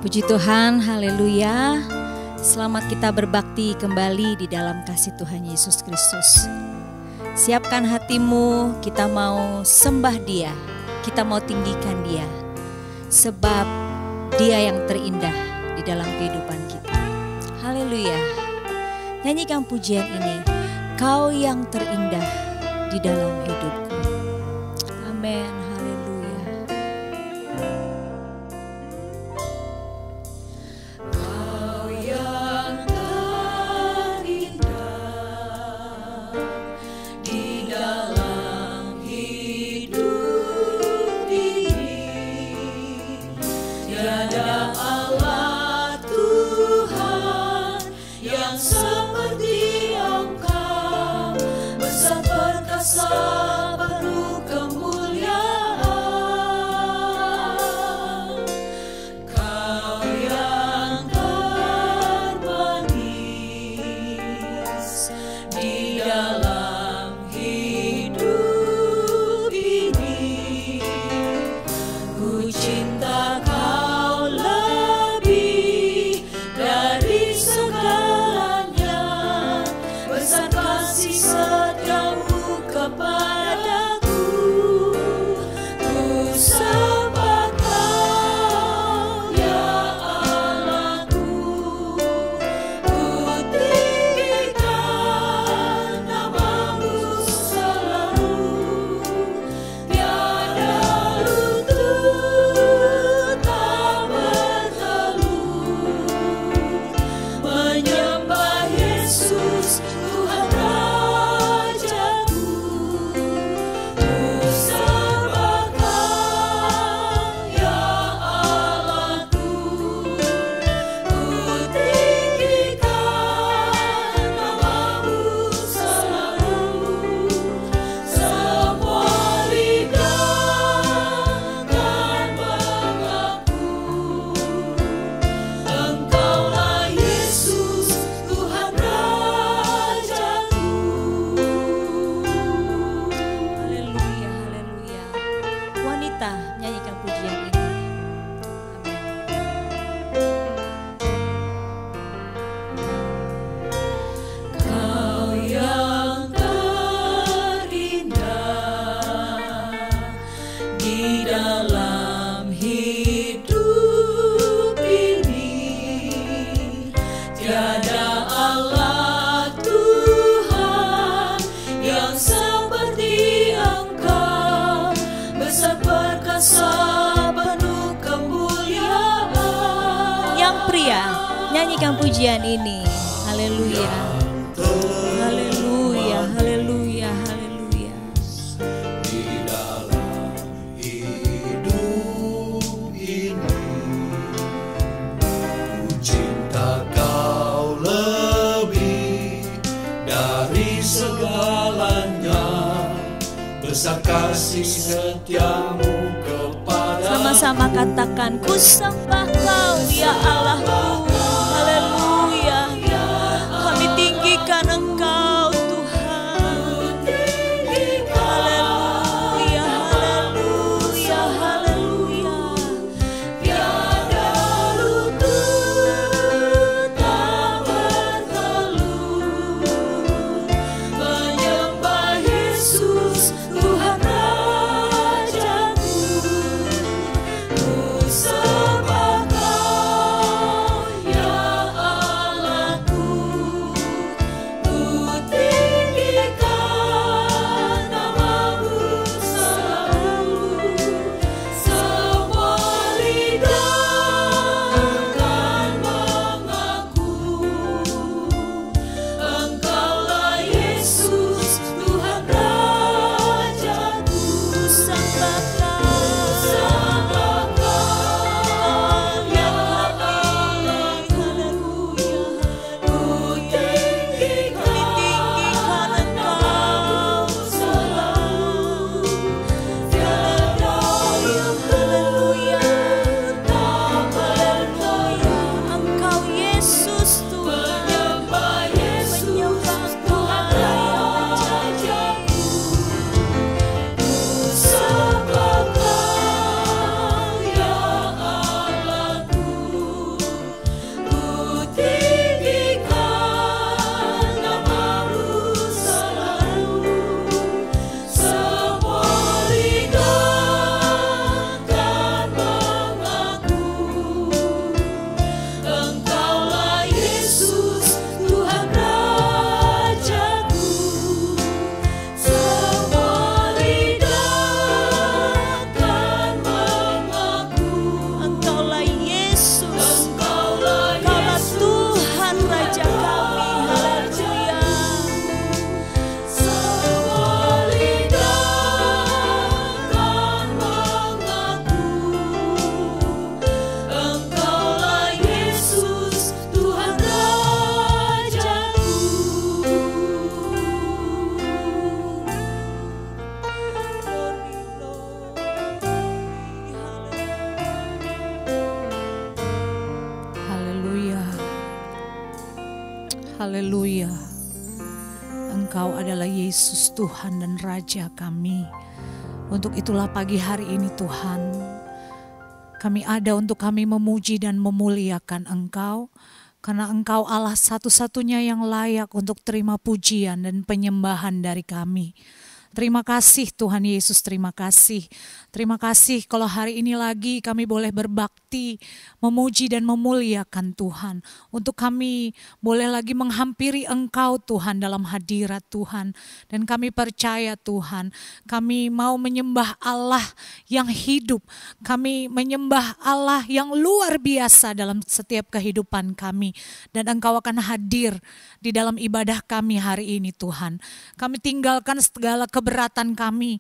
Puji Tuhan, haleluya. Selamat kita berbakti kembali di dalam kasih Tuhan Yesus Kristus. Siapkan hatimu, kita mau sembah Dia, kita mau tinggikan Dia. Sebab Dia yang terindah di dalam kehidupan kita. Haleluya. Nyanyikan pujian ini, Kau yang terindah di dalam hidupku. Amin. Nyanyikan pujian ini, haleluya, haleluya, haleluya, haleluya. Di dalam hidup ini, ku cinta Kau lebih dari segalanya, besar kasih setiamu kepada. Sama-sama katakan, ku sembah Kau ya Allahku. Haleluya, kami tinggikan Engkau Tuhan. Haleluya, haleluya, haleluya. Tiada lutut tak bertelut, menyembah Yesus Tuhan Rajaku. Ku sembah Kau Haleluya. Engkau adalah Yesus Tuhan dan Raja kami. Untuk itulah pagi hari ini Tuhan, kami ada untuk kami memuji dan memuliakan Engkau. Karena Engkau Allah satu-satunya yang layak untuk terima pujian dan penyembahan dari kami. Terima kasih Tuhan Yesus, terima kasih. Terima kasih kalau hari ini lagi kami boleh berbakti, memuji dan memuliakan Tuhan. Untuk kami boleh lagi menghampiri Engkau Tuhan dalam hadirat Tuhan. Dan kami percaya Tuhan, kami mau menyembah Allah yang hidup. Kami menyembah Allah yang luar biasa dalam setiap kehidupan kami. Dan Engkau akan hadir di dalam ibadah kami hari ini Tuhan. Kami tinggalkan segala keberatan kami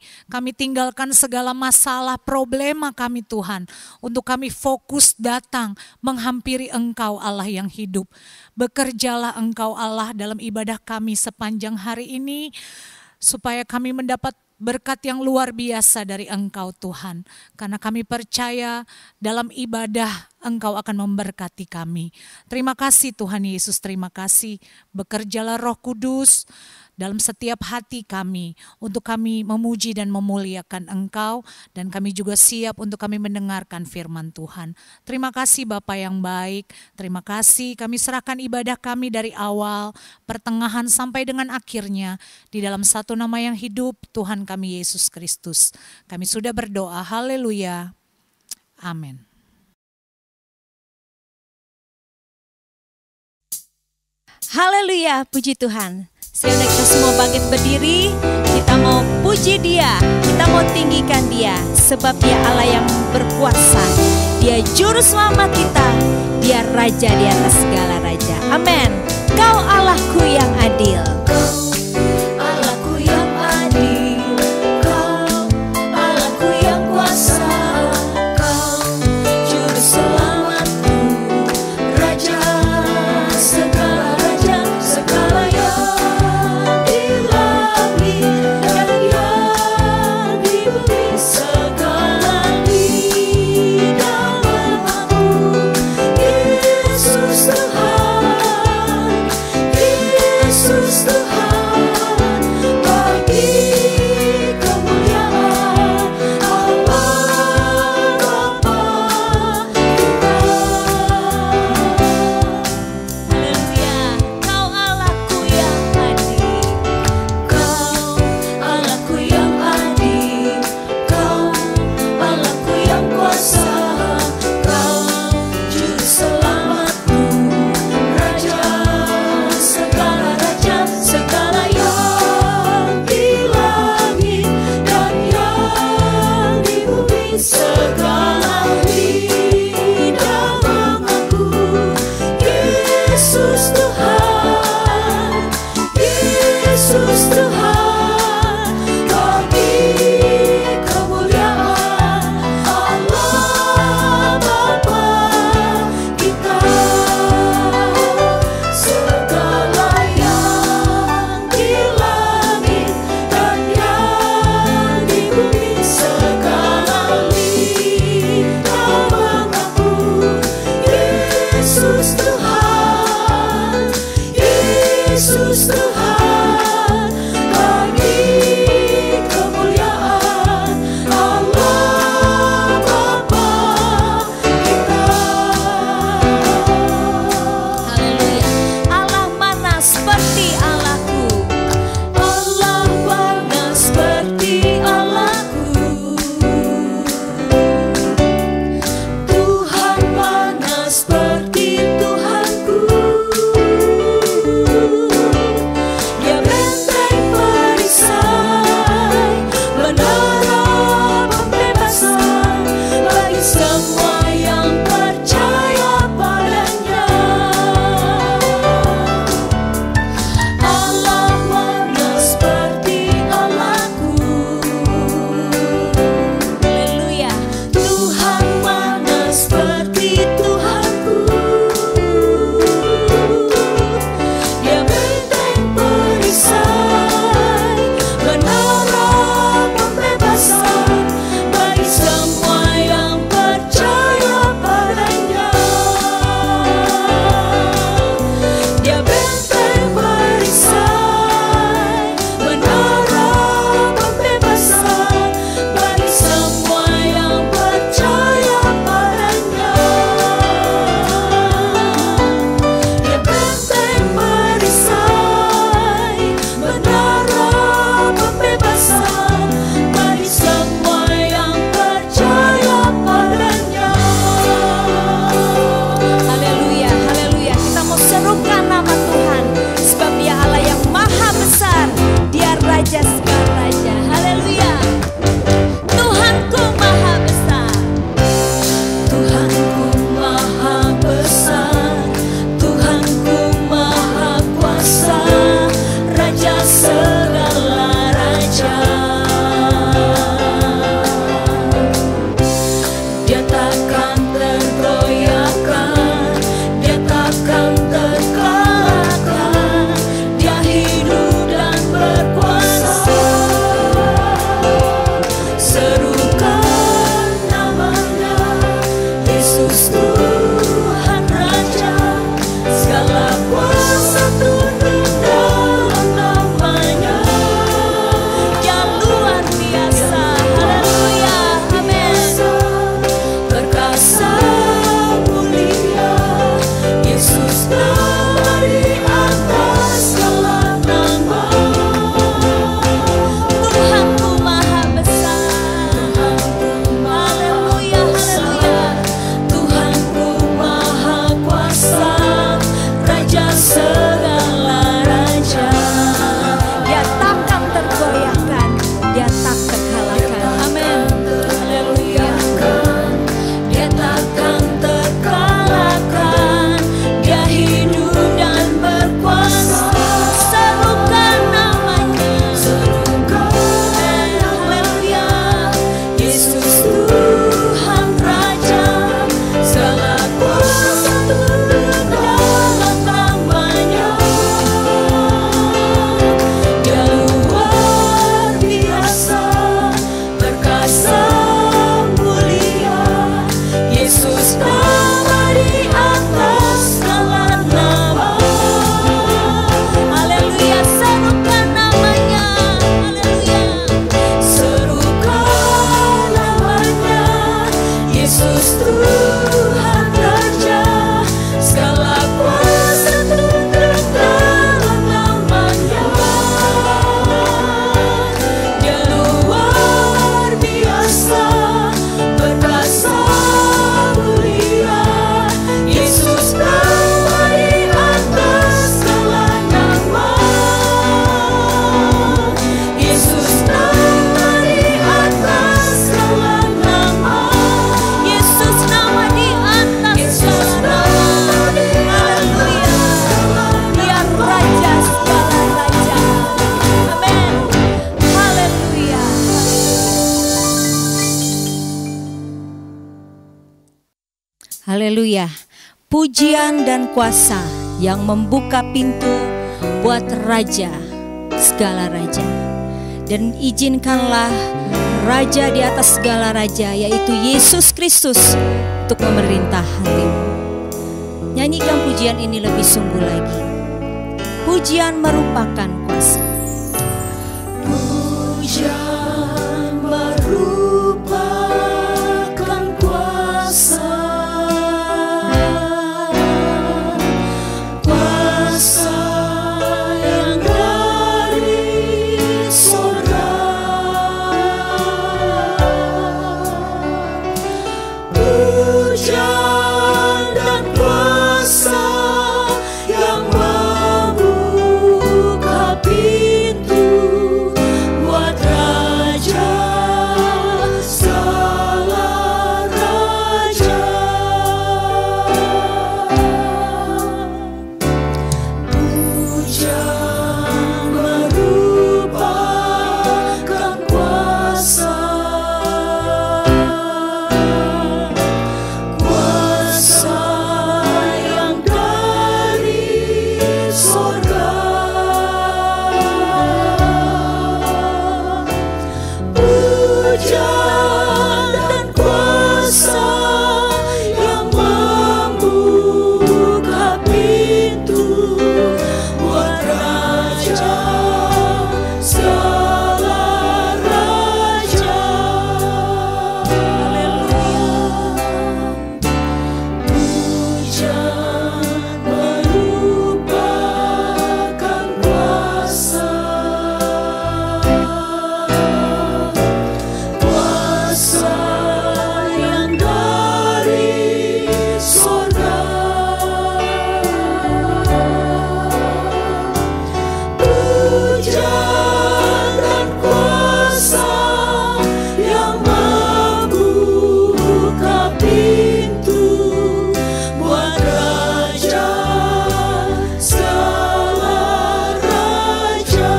tinggalkan segala masalah, problema kami Tuhan, untuk kami fokus datang menghampiri Engkau Allah yang hidup. Bekerjalah Engkau Allah dalam ibadah kami sepanjang hari ini, supaya kami mendapat berkat yang luar biasa dari Engkau Tuhan. Karena kami percaya dalam ibadah Engkau akan memberkati kami. Terima kasih Tuhan Yesus, terima kasih. Bekerjalah Roh Kudus dalam setiap hati kami, untuk kami memuji dan memuliakan Engkau, dan kami juga siap untuk kami mendengarkan firman Tuhan. Terima kasih Bapa yang baik, terima kasih kami serahkan ibadah kami dari awal, pertengahan sampai dengan akhirnya, di dalam satu nama yang hidup, Tuhan kami Yesus Kristus. Kami sudah berdoa, haleluya, amin. Haleluya, puji Tuhan. Sehingga kita semua bangkit berdiri, kita mau puji Dia, kita mau tinggikan Dia, sebab Dia Allah yang berkuasa, Dia juru selamat kita, Dia Raja di atas segala raja. Amin. Kau Allahku yang adil. Yesus Tuhan, Dia tak terkalahkan. Amin. Haleluya. Dia takkan terkalahkan. Dia hidup dan berkuasa. Serukan namanya. Haleluya. Yesus Tuhan Raja. Segala kuasa turun dalam namanya. Dia luar biasa, perkasa mulia. Yesus nama di atas segala nama. Haleluya, serukan namanya. Haleluya, serukan namanya. Yesus Tuhan Raja. Segala kuasa tunduk dalam namanya. Dia luar biasa, perkasa mulia. Yesus nama di atas segala nama. Yesus nama di atas segala nama. Yesus nama di atas segala nama. Haleluya. Dia Raja segala raja. Amin. Haleluya. Haleluya. Pujian dan kuasa yang membuka pintu buat Raja segala raja. Dan izinkanlah Raja di atas segala raja, yaitu Yesus Kristus, untuk memerintah hatimu. Nyanyikan pujian ini lebih sungguh lagi. Pujian merupakan kuasa. Pujian merupakan kuasa. Kuasa yang dari surga. Pujian dan kuasa yang membuka pintu buat Raja segala raja. Pujian merupakan kuasa. Kuasa yang dari surga. Pujian dan kuasa yang membuka pintu buat Raja segala raja. Haleluya. Pujian merupakan kuasa. Kuasa yang dari surga. Pujian dan kuasa yang membuka pintu buat Raja segala raja.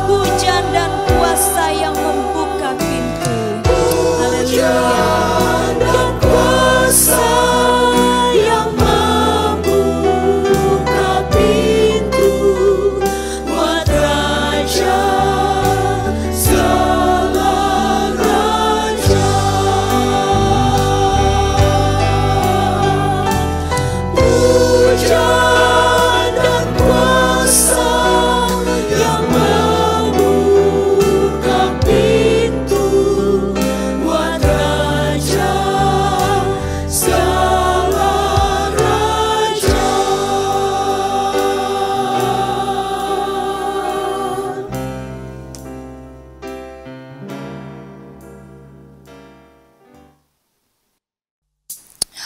Pujian dan kuasa yang membuka pintu. Haleluya. Dan kuasa yang membuka pintu buat Raja segala raja. Pujian dan kuasa yang membuka pintu buat Raja segala raja.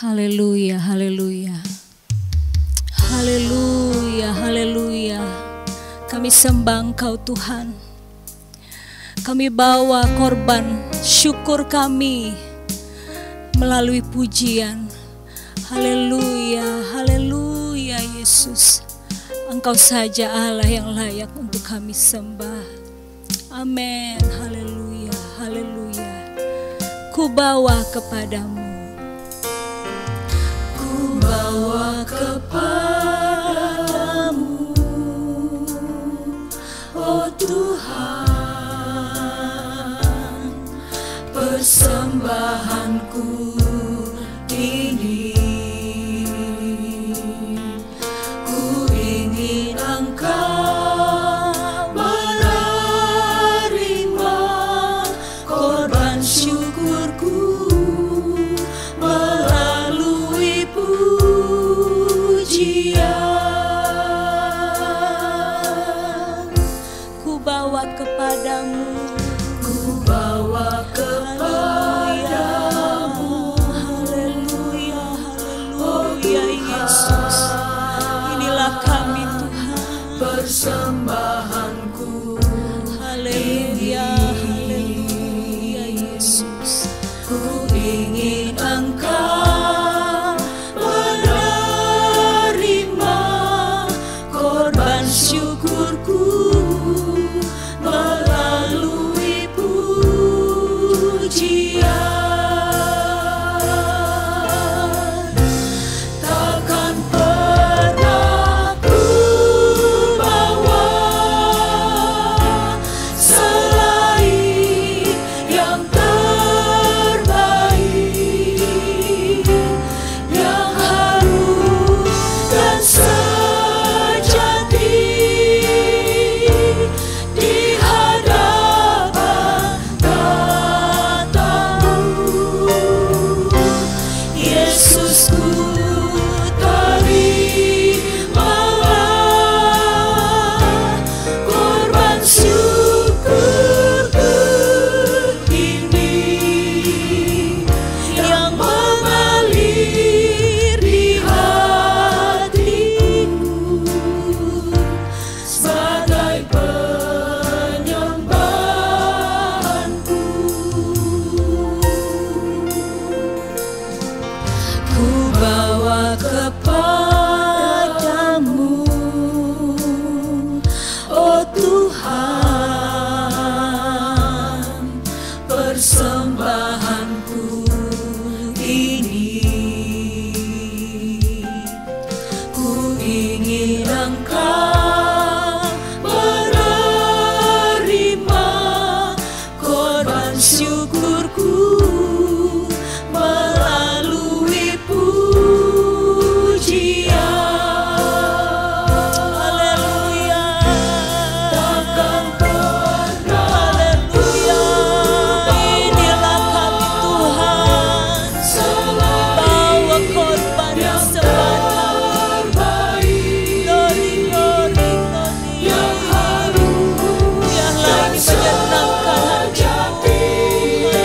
Haleluya, haleluya. Haleluya, haleluya. Kami sembah Engkau Tuhan. Kami bawa korban syukur kami melalui pujian. Haleluya, haleluya Yesus. Engkau saja Allah yang layak untuk kami sembah. Amin, haleluya, haleluya. Ku bawa kepadamu, ku bawa kepadamu, oh Tuhan, persembahanku ini. Ku ingin Engkau menerima korban syukurku melalui pujian. Ku bawa kepadamu, ku bawa kepadamu. Haleluya, haleluya Yesus. Inilah kami Tuhan, persembahanku. Haleluya, haleluya Yesus. Ku ingin Engkau menerima korban syukurku melalui pujian. Takkan pernah ku bawa selain yang terbaik, yang harum dan sejati di hadapan tatamu. Yesus, ku terimalah korban syukurku ini yang mengalir di hatiku sebagai penyembahanku. Ku bawa kepadamu, oh Tuhan, persembahanku ini. Ku ingin Engkau menerima korban syukurku melalui pujian. Haleluya. Takkan pernah, haleluya. Inilah kami Tuhan, bawa korban yang terbaik. Glory, glory, glory. Yang harum, yang lain menyenangkan hatimu.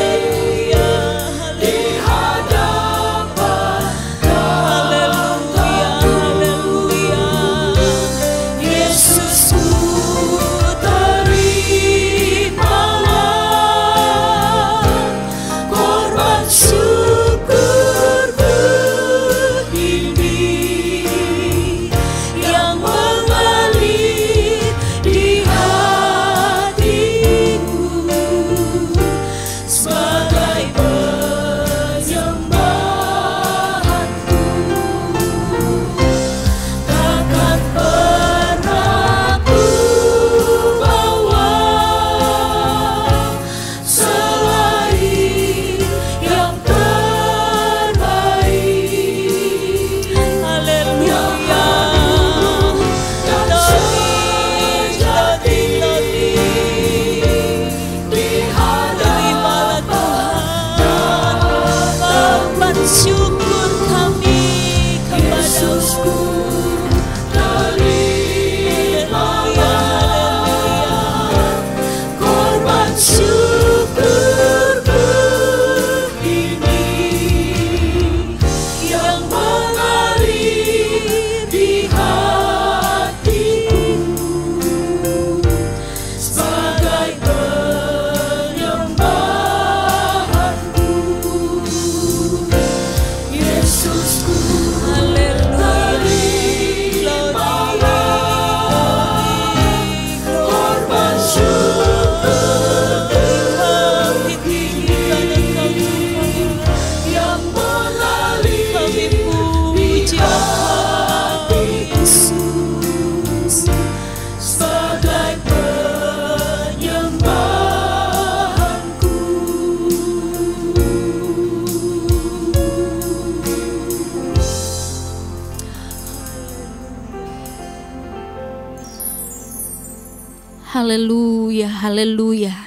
Haleluya, haleluya.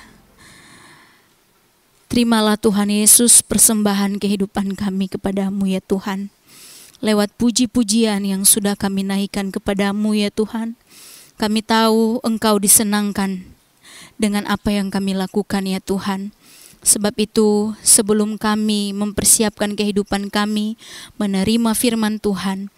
Terimalah Tuhan Yesus persembahan kehidupan kami kepadamu ya Tuhan. Lewat puji-pujian yang sudah kami naikkan kepadamu ya Tuhan. Kami tahu Engkau disenangkan dengan apa yang kami lakukan ya Tuhan. Sebab itu sebelum kami mempersiapkan kehidupan kami menerima firman Tuhan,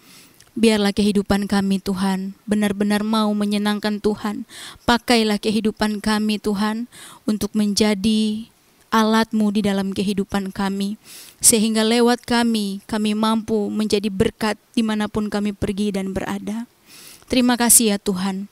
biarlah kehidupan kami Tuhan benar-benar mau menyenangkan Tuhan. Pakailah kehidupan kami Tuhan untuk menjadi alat-Mu di dalam kehidupan kami. Sehingga lewat kami mampu menjadi berkat dimanapun kami pergi dan berada. Terima kasih ya Tuhan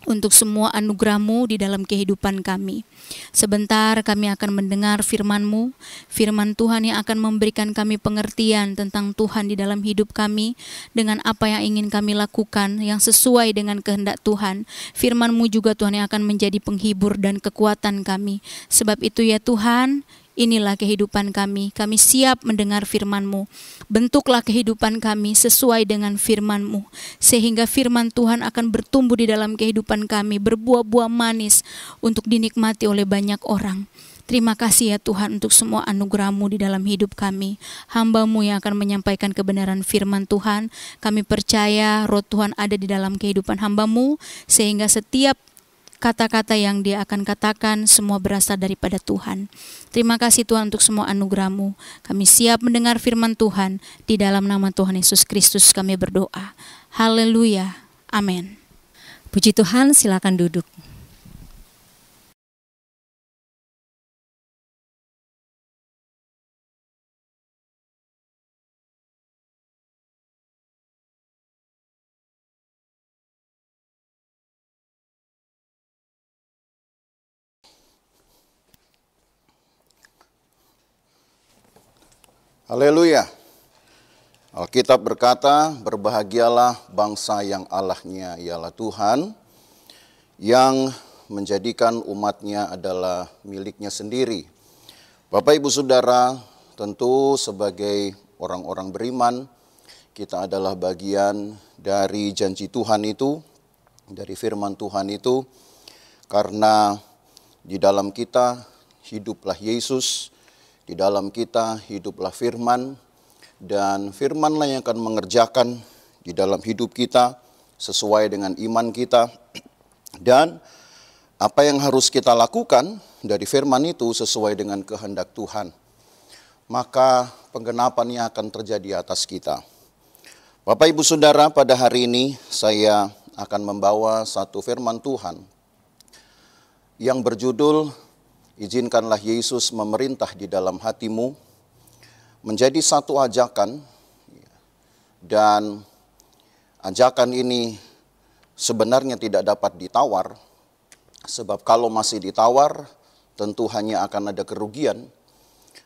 untuk semua anugerah-Mu di dalam kehidupan kami. Sebentar kami akan mendengar firman-Mu, firman Tuhan yang akan memberikan kami pengertian tentang Tuhan di dalam hidup kami, dengan apa yang ingin kami lakukan yang sesuai dengan kehendak Tuhan. Firman-Mu juga Tuhan yang akan menjadi penghibur dan kekuatan kami. Sebab itu ya Tuhan, inilah kehidupan kami siap mendengar firman-Mu. Bentuklah kehidupan kami sesuai dengan firman-Mu, sehingga firman Tuhan akan bertumbuh di dalam kehidupan kami, berbuah-buah manis untuk dinikmati oleh banyak orang. Terima kasih ya Tuhan untuk semua anugerah-Mu di dalam hidup kami. Hamba-Mu yang akan menyampaikan kebenaran firman Tuhan, kami percaya Roh Tuhan ada di dalam kehidupan hamba-Mu, sehingga setiap kata-kata yang dia akan katakan semua berasal daripada Tuhan. Terima kasih Tuhan untuk semua anugerah-Mu. Kami siap mendengar firman Tuhan. Di dalam nama Tuhan Yesus Kristus kami berdoa. Haleluya. Amin. Puji Tuhan, silakan duduk. Haleluya. Alkitab berkata, berbahagialah bangsa yang Allahnya ialah Tuhan, yang menjadikan umatnya adalah miliknya sendiri. Bapak Ibu Saudara, tentu sebagai orang-orang beriman, kita adalah bagian dari janji Tuhan itu, dari firman Tuhan itu, karena di dalam kita hiduplah Yesus, di dalam kita hiduplah firman, dan firmanlah yang akan mengerjakan di dalam hidup kita sesuai dengan iman kita. Dan apa yang harus kita lakukan dari firman itu sesuai dengan kehendak Tuhan. Maka penggenapannya akan terjadi atas kita. Bapak Ibu Saudara, pada hari ini saya akan membawa satu firman Tuhan yang berjudul Izinkanlah Yesus memerintah di dalam hatimu, menjadi satu ajakan, dan ajakan ini sebenarnya tidak dapat ditawar, sebab kalau masih ditawar tentu hanya akan ada kerugian.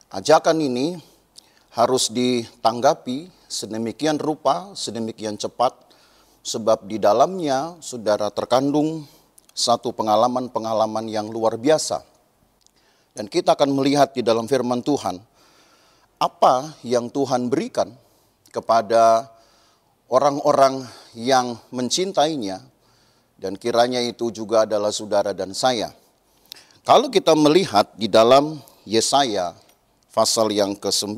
Ajakan ini harus ditanggapi sedemikian rupa, sedemikian cepat, sebab di dalamnya saudara terkandung satu pengalaman-pengalaman yang luar biasa. Dan kita akan melihat di dalam firman Tuhan, apa yang Tuhan berikan kepada orang-orang yang mencintainya, dan kiranya itu juga adalah saudara dan saya. Kalau kita melihat di dalam Yesaya pasal yang ke-9,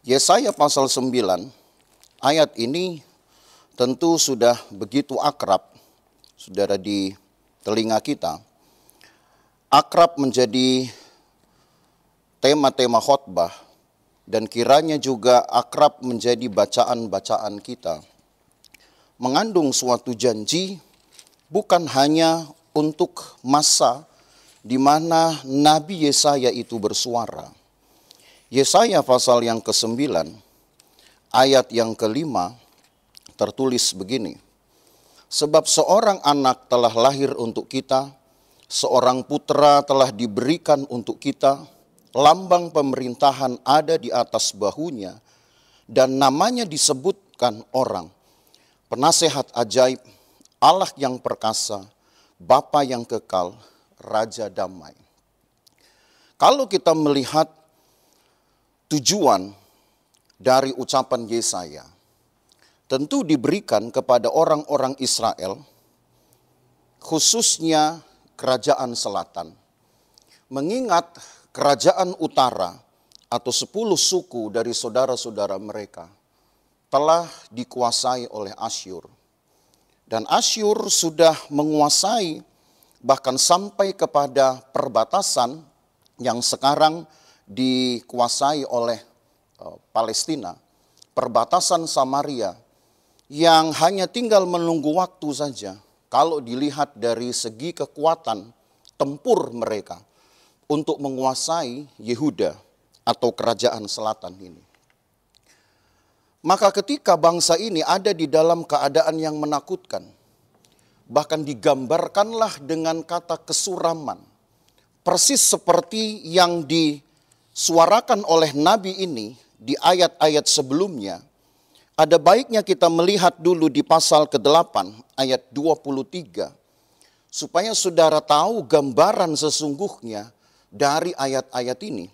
Yesaya pasal 9, ayat ini tentu sudah begitu akrab, saudara, di telinga kita. Akrab menjadi tema-tema khotbah, dan kiranya juga akrab menjadi bacaan-bacaan kita. Mengandung suatu janji bukan hanya untuk masa di mana Nabi Yesaya itu bersuara. Yesaya pasal yang ke-9, ayat yang ke-5 tertulis begini. Sebab seorang anak telah lahir untuk kita, seorang putra telah diberikan untuk kita, lambang pemerintahan ada di atas bahunya, dan namanya disebutkan orang, penasehat ajaib, Allah yang perkasa, Bapa yang kekal, Raja damai. Kalau kita melihat tujuan dari ucapan Yesaya, tentu diberikan kepada orang-orang Israel khususnya kerajaan selatan. Mengingat kerajaan utara atau 10 suku dari saudara-saudara mereka telah dikuasai oleh Asyur. Dan Asyur sudah menguasai bahkan sampai kepada perbatasan yang sekarang dikuasai oleh Palestina, perbatasan Samaria, yang hanya tinggal menunggu waktu saja kalau dilihat dari segi kekuatan tempur mereka untuk menguasai Yehuda atau kerajaan selatan ini. Maka ketika bangsa ini ada di dalam keadaan yang menakutkan, bahkan digambarkanlah dengan kata kesuraman, persis seperti yang disuarakan oleh nabi ini di ayat-ayat sebelumnya. Ada baiknya kita melihat dulu di pasal ke-8 ayat 23. Supaya saudara tahu gambaran sesungguhnya dari ayat-ayat ini.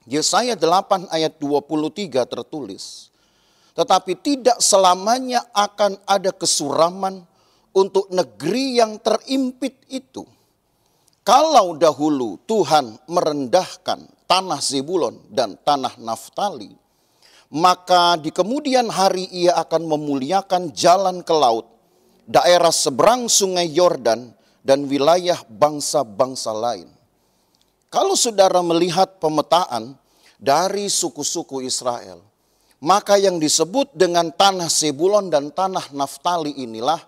Yesaya 8 ayat 23 tertulis. Tetapi tidak selamanya akan ada kesuraman untuk negeri yang terimpit itu. Kalau dahulu Tuhan merendahkan tanah Zebulon dan tanah Naftali, maka di kemudian hari ia akan memuliakan jalan ke laut, daerah seberang sungai Yordan, dan wilayah bangsa-bangsa lain. Kalau saudara melihat pemetaan dari suku-suku Israel, maka yang disebut dengan tanah Zebulon dan tanah Naftali inilah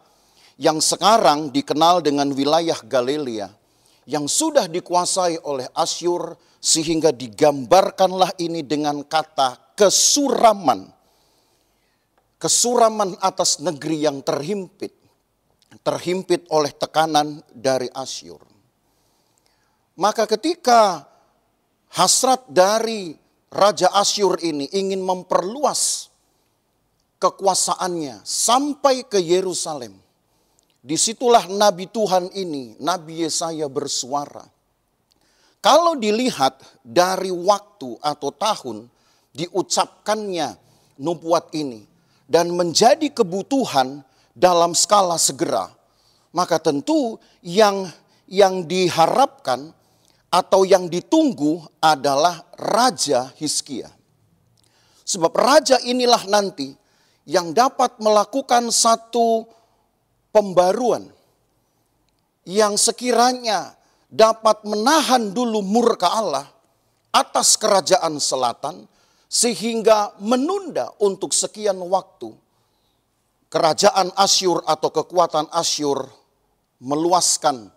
yang sekarang dikenal dengan wilayah Galilea, yang sudah dikuasai oleh Asyur, sehingga digambarkanlah ini dengan kata kesuraman. Kesuraman atas negeri yang terhimpit. Terhimpit oleh tekanan dari Asyur. Maka ketika hasrat dari Raja Asyur ini ingin memperluas kekuasaannya sampai ke Yerusalem, disitulah Nabi Tuhan ini, Nabi Yesaya bersuara. Kalau dilihat dari waktu atau tahun diucapkannya nubuat ini dan menjadi kebutuhan dalam skala segera, maka tentu yang diharapkan atau yang ditunggu adalah Raja Hizkia. Sebab raja inilah nanti yang dapat melakukan satu pembaruan yang sekiranya dapat menahan dulu murka Allah atas kerajaan selatan, sehingga menunda untuk sekian waktu kerajaan Asyur atau kekuatan Asyur meluaskan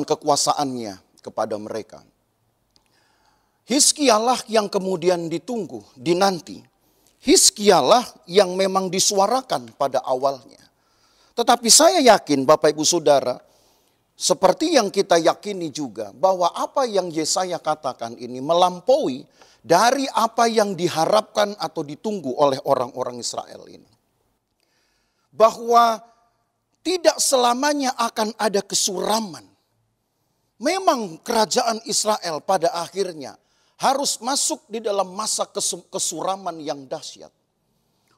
kekuasaannya kepada mereka. Hizkialah yang kemudian ditunggu, dinanti. Hizkialah yang memang disuarakan pada awalnya. Tetapi saya yakin Bapak Ibu Saudara, seperti yang kita yakini juga bahwa apa yang Yesaya katakan ini melampaui dari apa yang diharapkan atau ditunggu oleh orang-orang Israel ini. Bahwa tidak selamanya akan ada kesuraman. Memang kerajaan Israel pada akhirnya harus masuk di dalam masa kesuraman yang dahsyat.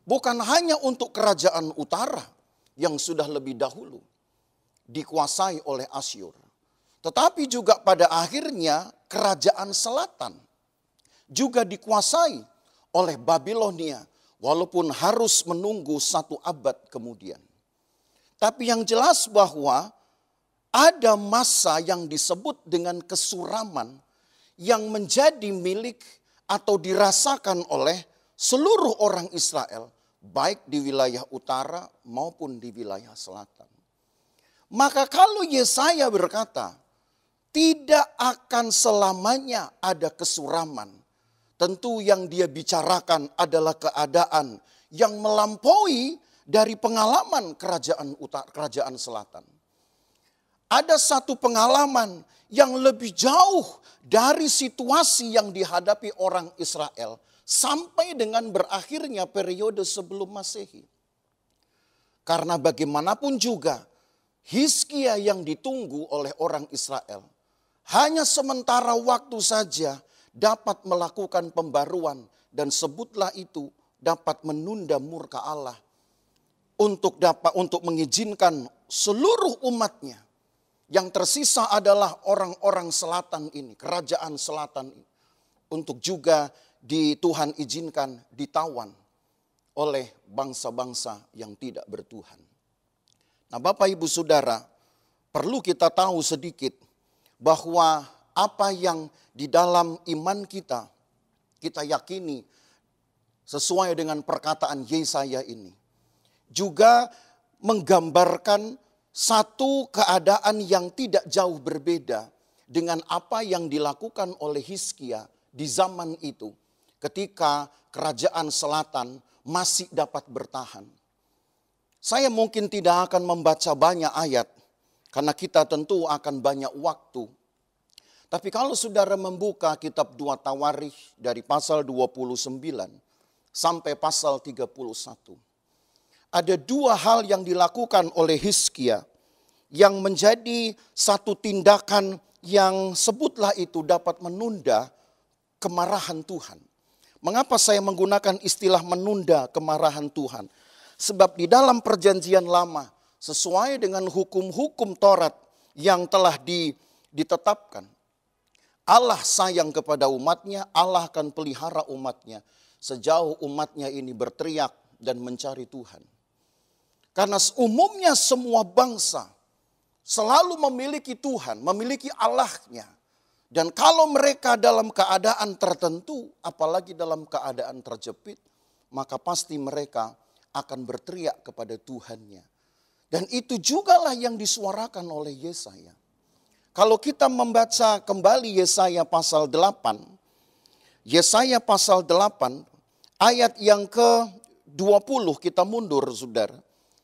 Bukan hanya untuk kerajaan utara yang sudah lebih dahulu dikuasai oleh Asyur, tetapi juga pada akhirnya kerajaan selatan juga dikuasai oleh Babilonia, walaupun harus menunggu 1 abad kemudian. Tapi yang jelas bahwa ada masa yang disebut dengan kesuraman yang menjadi milik atau dirasakan oleh seluruh orang Israel, baik di wilayah utara maupun di wilayah selatan. Maka kalau Yesaya berkata, tidak akan selamanya ada kesuraman, tentu yang dia bicarakan adalah keadaan yang melampaui dari pengalaman kerajaan selatan. Ada satu pengalaman yang lebih jauh dari situasi yang dihadapi orang Israel sampai dengan berakhirnya periode sebelum Masehi. Karena bagaimanapun juga Hizkia yang ditunggu oleh orang Israel hanya sementara waktu saja dapat melakukan pembaruan, dan sebutlah itu dapat menunda murka Allah untuk mengizinkan seluruh umatnya yang tersisa adalah orang-orang selatan ini, kerajaan selatan ini, untuk juga Tuhan izinkan ditawan oleh bangsa-bangsa yang tidak bertuhan. Nah, Bapak Ibu Saudara, perlu kita tahu sedikit bahwa apa yang di dalam iman kita yakini sesuai dengan perkataan Yesaya ini, juga menggambarkan satu keadaan yang tidak jauh berbeda dengan apa yang dilakukan oleh Hizkia di zaman itu ketika kerajaan selatan masih dapat bertahan. Saya mungkin tidak akan membaca banyak ayat karena kita tentu akan banyak waktu. Tapi kalau saudara membuka kitab 2 Tawarikh dari pasal 29 sampai pasal 31. Ada dua hal yang dilakukan oleh Hizkia yang menjadi satu tindakan yang sebutlah itu dapat menunda kemarahan Tuhan. Mengapa saya menggunakan istilah menunda kemarahan Tuhan? Sebab di dalam perjanjian lama, sesuai dengan hukum-hukum Taurat yang telah ditetapkan, Allah sayang kepada umatnya, Allah akan pelihara umatnya sejauh umatnya ini berteriak dan mencari Tuhan. Karena umumnya semua bangsa selalu memiliki Tuhan, memiliki Allahnya. Dan kalau mereka dalam keadaan tertentu, apalagi dalam keadaan terjepit, maka pasti mereka akan berteriak kepada Tuhannya. Dan itu jugalah yang disuarakan oleh Yesaya. Kalau kita membaca kembali Yesaya pasal 8, Yesaya pasal 8, ayat yang ke-20 kita mundur saudara.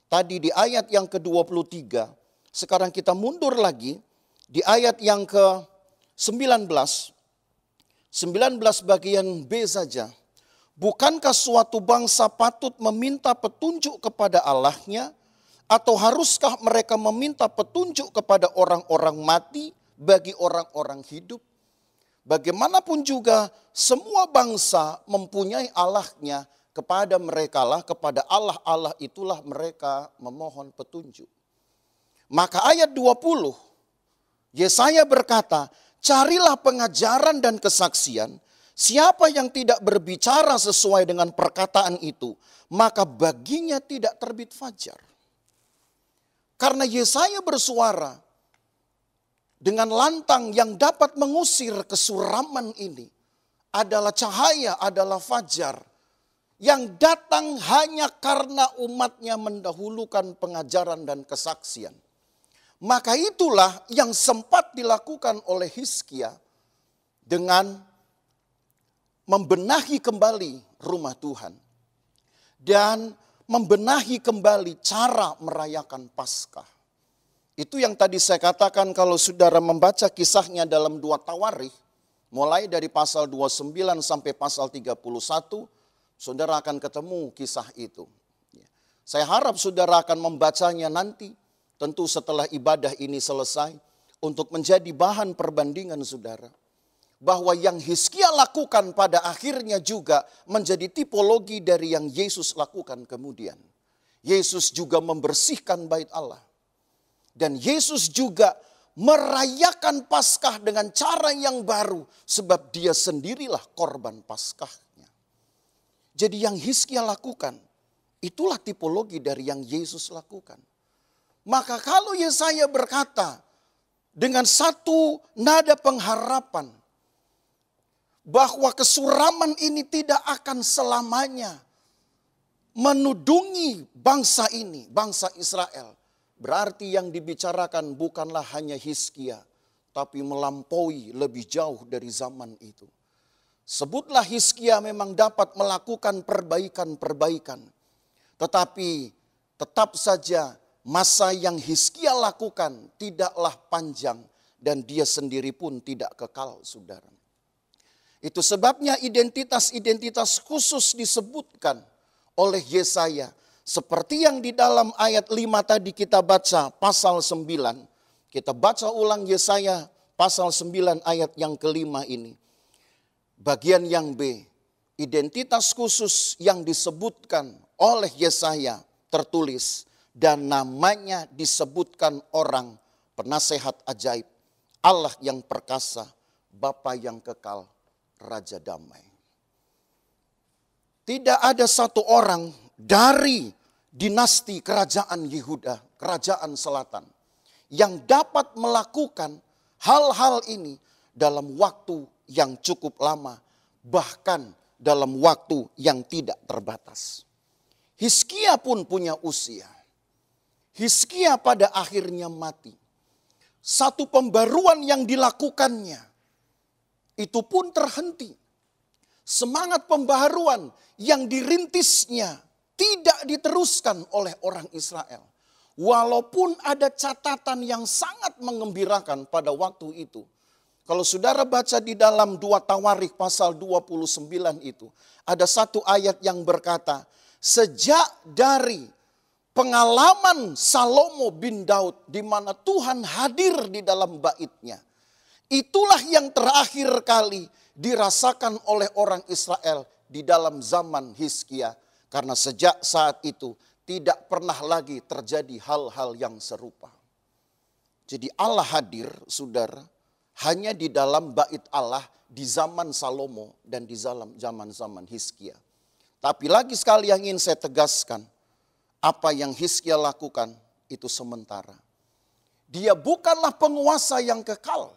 Tadi di ayat yang ke-23, sekarang kita mundur lagi di ayat yang ke-19. 19 bagian B saja. Bukankah suatu bangsa patut meminta petunjuk kepada Allahnya? Atau haruskah mereka meminta petunjuk kepada orang-orang mati bagi orang-orang hidup? Bagaimanapun juga semua bangsa mempunyai Allahnya, kepada merekalah, kepada Allah-Allah itulah mereka memohon petunjuk. Maka ayat 20, Yesaya berkata, carilah pengajaran dan kesaksian, siapa yang tidak berbicara sesuai dengan perkataan itu, maka baginya tidak terbit fajar. Karena Yesaya bersuara dengan lantang yang dapat mengusir kesuraman ini adalah cahaya, adalah fajar yang datang hanya karena umatnya mendahulukan pengajaran dan kesaksian. Maka itulah yang sempat dilakukan oleh Hizkia dengan membenahi kembali rumah Tuhan dan membenahi kembali cara merayakan Paskah. Itu yang tadi saya katakan kalau saudara membaca kisahnya dalam 2 Tawarikh, mulai dari pasal 29 sampai pasal 31, saudara akan ketemu kisah itu. Saya harap saudara akan membacanya nanti, tentu setelah ibadah ini selesai, untuk menjadi bahan perbandingan saudara. Bahwa yang Hizkia lakukan pada akhirnya juga menjadi tipologi dari yang Yesus lakukan kemudian. Yesus juga membersihkan bait Allah. Dan Yesus juga merayakan Paskah dengan cara yang baru. Sebab dia sendirilah korban Paskahnya. Jadi yang Hizkia lakukan, itulah tipologi dari yang Yesus lakukan. Maka kalau Yesaya berkata dengan satu nada pengharapan, bahwa kesuraman ini tidak akan selamanya menudungi bangsa ini, bangsa Israel. Berarti yang dibicarakan bukanlah hanya Hizkia, tapi melampaui lebih jauh dari zaman itu. Sebutlah Hizkia memang dapat melakukan perbaikan-perbaikan. Tetapi tetap saja masa yang Hizkia lakukan tidaklah panjang dan dia sendiri pun tidak kekal saudara. Itu sebabnya identitas-identitas khusus disebutkan oleh Yesaya. Seperti yang di dalam ayat 5 tadi kita baca pasal 9. Kita baca ulang Yesaya pasal 9 ayat yang kelima ini. Bagian yang B. Identitas khusus yang disebutkan oleh Yesaya tertulis, dan namanya disebutkan orang penasehat ajaib, Allah yang perkasa, Bapa yang kekal, Raja damai. Tidak ada satu orang dari dinasti kerajaan Yehuda, kerajaan selatan, yang dapat melakukan hal-hal ini dalam waktu yang cukup lama, bahkan dalam waktu yang tidak terbatas. Hizkia pun punya usia. Hizkia pada akhirnya mati. Satu pembaruan yang dilakukannya, itu pun terhenti. Semangat pembaharuan yang dirintisnya tidak diteruskan oleh orang Israel. Walaupun ada catatan yang sangat mengembirakan pada waktu itu. Kalau saudara baca di dalam 2 Tawarikh pasal 29 itu, ada satu ayat yang berkata, sejak dari pengalaman Salomo bin Daud di mana Tuhan hadir di dalam baitnya, itulah yang terakhir kali dirasakan oleh orang Israel di dalam zaman Hizkia. Karena sejak saat itu tidak pernah lagi terjadi hal-hal yang serupa. Jadi Allah hadir, saudara, hanya di dalam bait Allah di zaman Salomo dan di zaman Hizkia. Tapi lagi sekali yang ingin saya tegaskan, apa yang Hizkia lakukan itu sementara. Dia bukanlah penguasa yang kekal.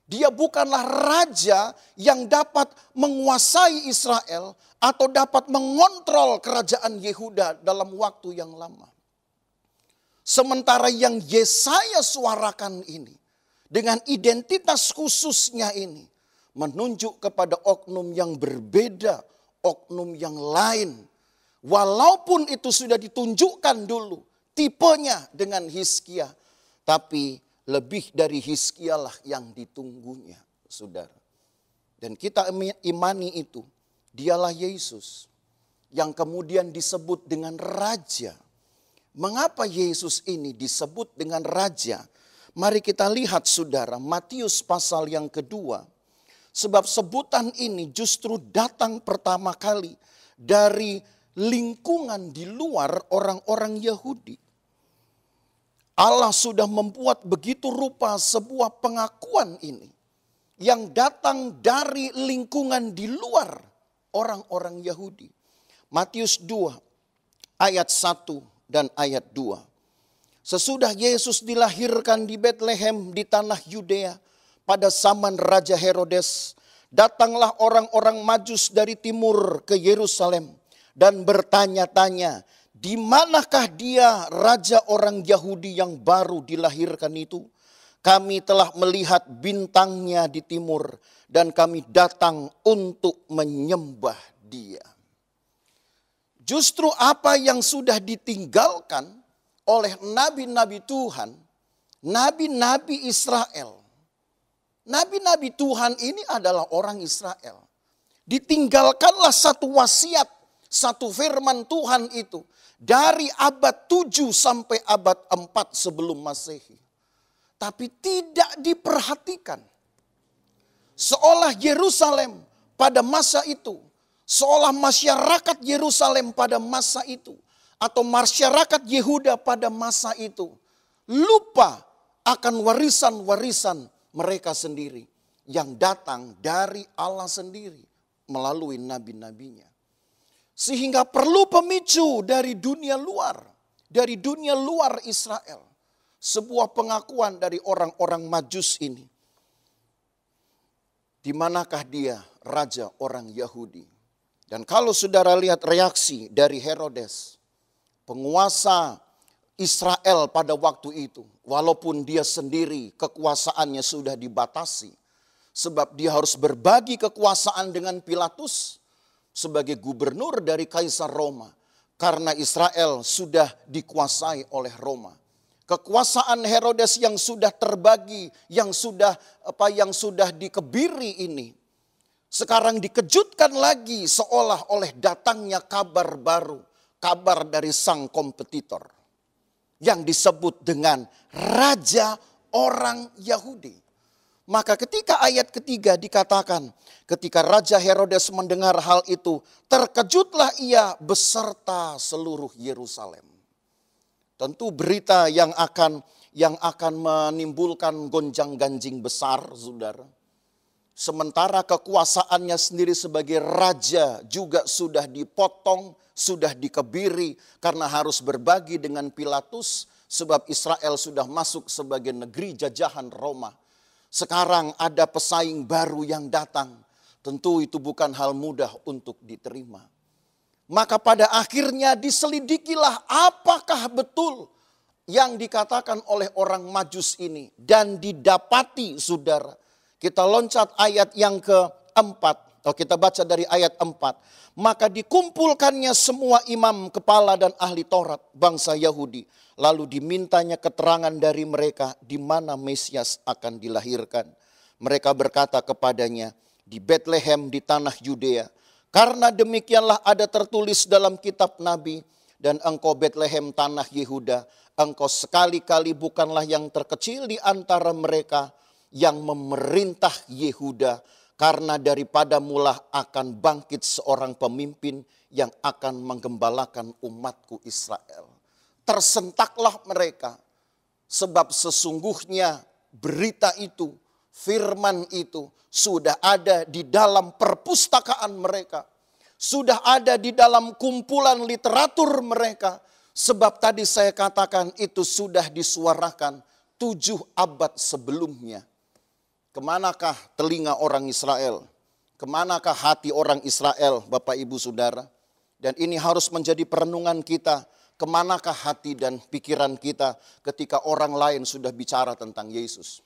Dia bukanlah raja yang dapat menguasai Israel atau dapat mengontrol kerajaan Yehuda dalam waktu yang lama. Sementara yang Yesaya suarakan ini, dengan identitas khususnya ini, menunjuk kepada oknum yang berbeda, oknum yang lain. Walaupun itu sudah ditunjukkan dulu, tipenya dengan Hizkia, tapi lebih dari Hizkia lah yang ditunggunya, saudara. Dan kita imani itu, dialah Yesus yang kemudian disebut dengan Raja. Mengapa Yesus ini disebut dengan Raja? Mari kita lihat saudara, Matius pasal yang kedua. Sebab sebutan ini justru datang pertama kali dari lingkungan di luar orang-orang Yahudi. Allah sudah membuat begitu rupa sebuah pengakuan ini yang datang dari lingkungan di luar orang-orang Yahudi. Matius 2 ayat 1 dan ayat 2. Sesudah Yesus dilahirkan di Betlehem di tanah Yudea pada zaman Raja Herodes, datanglah orang-orang Majus dari timur ke Yerusalem dan bertanya-tanya, di manakah dia raja orang Yahudi yang baru dilahirkan itu? Kami telah melihat bintangnya di timur dan kami datang untuk menyembah dia. Justru apa yang sudah ditinggalkan oleh nabi-nabi Tuhan, nabi-nabi Israel. Nabi-nabi Tuhan ini adalah orang Israel. Ditinggalkanlah satu wasiat, satu firman Tuhan itu. Dari abad 7 sampai abad 4 sebelum Masehi. Tapi tidak diperhatikan. Seolah Yerusalem pada masa itu, seolah masyarakat Yerusalem pada masa itu, atau masyarakat Yehuda pada masa itu, lupa akan warisan-warisan mereka sendiri yang datang dari Allah sendiri melalui nabi-nabinya. Sehingga perlu pemicu dari dunia luar Israel. Sebuah pengakuan dari orang-orang Majus ini. Di manakah dia raja orang Yahudi? Dan kalau saudara lihat reaksi dari Herodes, penguasa Israel pada waktu itu, walaupun dia sendiri kekuasaannya sudah dibatasi, sebab dia harus berbagi kekuasaan dengan Pilatus sebagai gubernur dari Kaisar Roma, karena Israel sudah dikuasai oleh Roma. Kekuasaan Herodes yang sudah terbagi, yang sudah dikebiri ini, sekarang dikejutkan lagi seolah oleh datangnya kabar baru, kabar dari sang kompetitor yang disebut dengan Raja orang Yahudi. Maka ketika ayat ketiga dikatakan, ketika Raja Herodes mendengar hal itu, terkejutlah ia beserta seluruh Yerusalem. Tentu berita yang akan menimbulkan gonjang-ganjing besar, saudara. Sementara kekuasaannya sendiri sebagai raja juga sudah dipotong, sudah dikebiri karena harus berbagi dengan Pilatus, sebab Israel sudah masuk sebagai negeri jajahan Roma. Sekarang ada pesaing baru yang datang. Tentu itu bukan hal mudah untuk diterima. Maka pada akhirnya diselidikilah apakah betul yang dikatakan oleh orang Majus ini. Dan didapati, saudara. Kita loncat ayat yang keempat. Kita baca dari ayat 4. Maka dikumpulkannya semua imam, kepala dan ahli Taurat bangsa Yahudi. Lalu dimintanya keterangan dari mereka di mana Mesias akan dilahirkan. Mereka berkata kepadanya, di Betlehem di tanah Yudea. Karena demikianlah ada tertulis dalam kitab Nabi, dan engkau Betlehem tanah Yehuda, engkau sekali-kali bukanlah yang terkecil di antara mereka yang memerintah Yehuda. Karena daripada mula akan bangkit seorang pemimpin yang akan menggembalakan umatku Israel. Tersentaklah mereka, sebab sesungguhnya berita itu, firman itu sudah ada di dalam perpustakaan mereka. Sudah ada di dalam kumpulan literatur mereka. Sebab tadi saya katakan itu sudah disuarakan 7 abad sebelumnya. Kemanakah telinga orang Israel? Kemanakah hati orang Israel, Bapak Ibu Saudara? Dan ini harus menjadi perenungan kita. Kemanakah hati dan pikiran kita ketika orang lain sudah bicara tentang Yesus?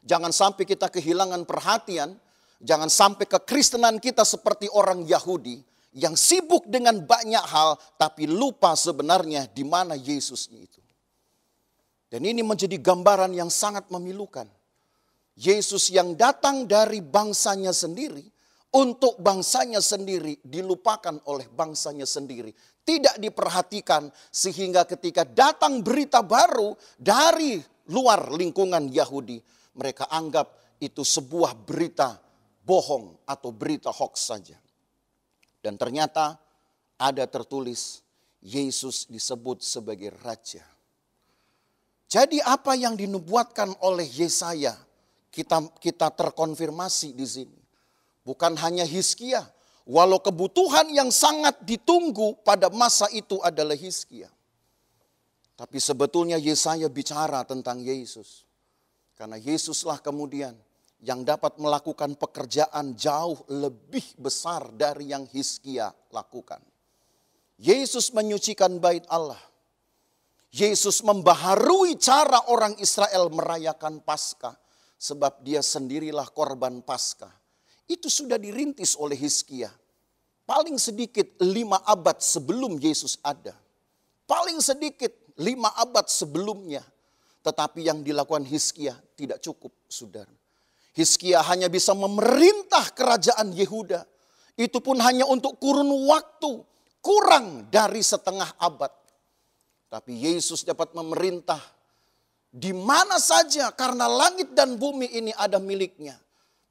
Jangan sampai kita kehilangan perhatian. Jangan sampai kekristenan kita seperti orang Yahudi yang sibuk dengan banyak hal tapi lupa sebenarnya di mana Yesusnya itu. Dan ini menjadi gambaran yang sangat memilukan. Yesus yang datang dari bangsanya sendiri, untuk bangsanya sendiri, dilupakan oleh bangsanya sendiri. Tidak diperhatikan sehingga ketika datang berita baru dari luar lingkungan Yahudi, mereka anggap itu sebuah berita bohong atau berita hoax saja. Dan ternyata ada tertulis Yesus disebut sebagai Raja. Jadi apa yang dinubuatkan oleh Yesaya kita terkonfirmasi di sini. Bukan hanya Hizkia, walau kebutuhan yang sangat ditunggu pada masa itu adalah Hizkia. Tapi sebetulnya Yesaya bicara tentang Yesus. Karena Yesuslah kemudian yang dapat melakukan pekerjaan jauh lebih besar dari yang Hizkia lakukan. Yesus menyucikan bait Allah. Yesus membaharui cara orang Israel merayakan Paskah. Sebab dia sendirilah korban Paskah. Itu sudah dirintis oleh Hizkia. Paling sedikit 5 abad sebelum Yesus ada. Paling sedikit 5 abad sebelumnya. Tetapi yang dilakukan Hizkia tidak cukup, saudara. Hizkia hanya bisa memerintah kerajaan Yehuda. Itu pun hanya untuk kurun waktu kurang dari setengah abad. Tapi Yesus dapat memerintah di mana saja karena langit dan bumi ini ada miliknya.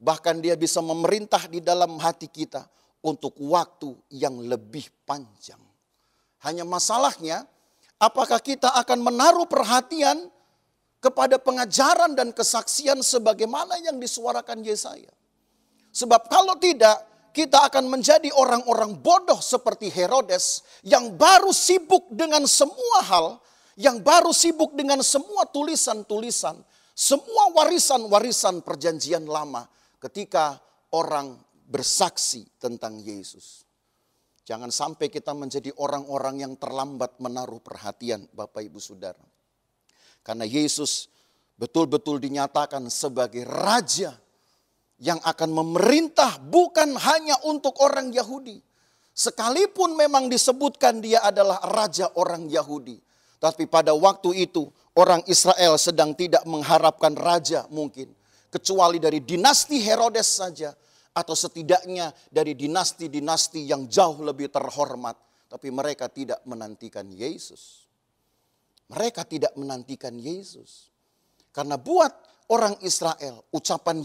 Bahkan dia bisa memerintah di dalam hati kita untuk waktu yang lebih panjang. Hanya masalahnya, apakah kita akan menaruh perhatian kepada pengajaran dan kesaksian sebagaimana yang disuarakan Yesaya? Sebab kalau tidak, kita akan menjadi orang-orang bodoh seperti Herodes yang baru sibuk dengan semua hal, yang baru sibuk dengan semua tulisan-tulisan, semua warisan-warisan perjanjian lama ketika orang bersaksi tentang Yesus. Jangan sampai kita menjadi orang-orang yang terlambat menaruh perhatian, Bapak Ibu Saudara. Karena Yesus betul-betul dinyatakan sebagai Raja yang akan memerintah bukan hanya untuk orang Yahudi. Sekalipun memang disebutkan dia adalah Raja orang Yahudi. Tapi pada waktu itu orang Israel sedang tidak mengharapkan raja mungkin. Kecuali dari dinasti Herodes saja. Atau setidaknya dari dinasti-dinasti yang jauh lebih terhormat. Tapi mereka tidak menantikan Yesus. Mereka tidak menantikan Yesus. Karena buat orang Israel, ucapan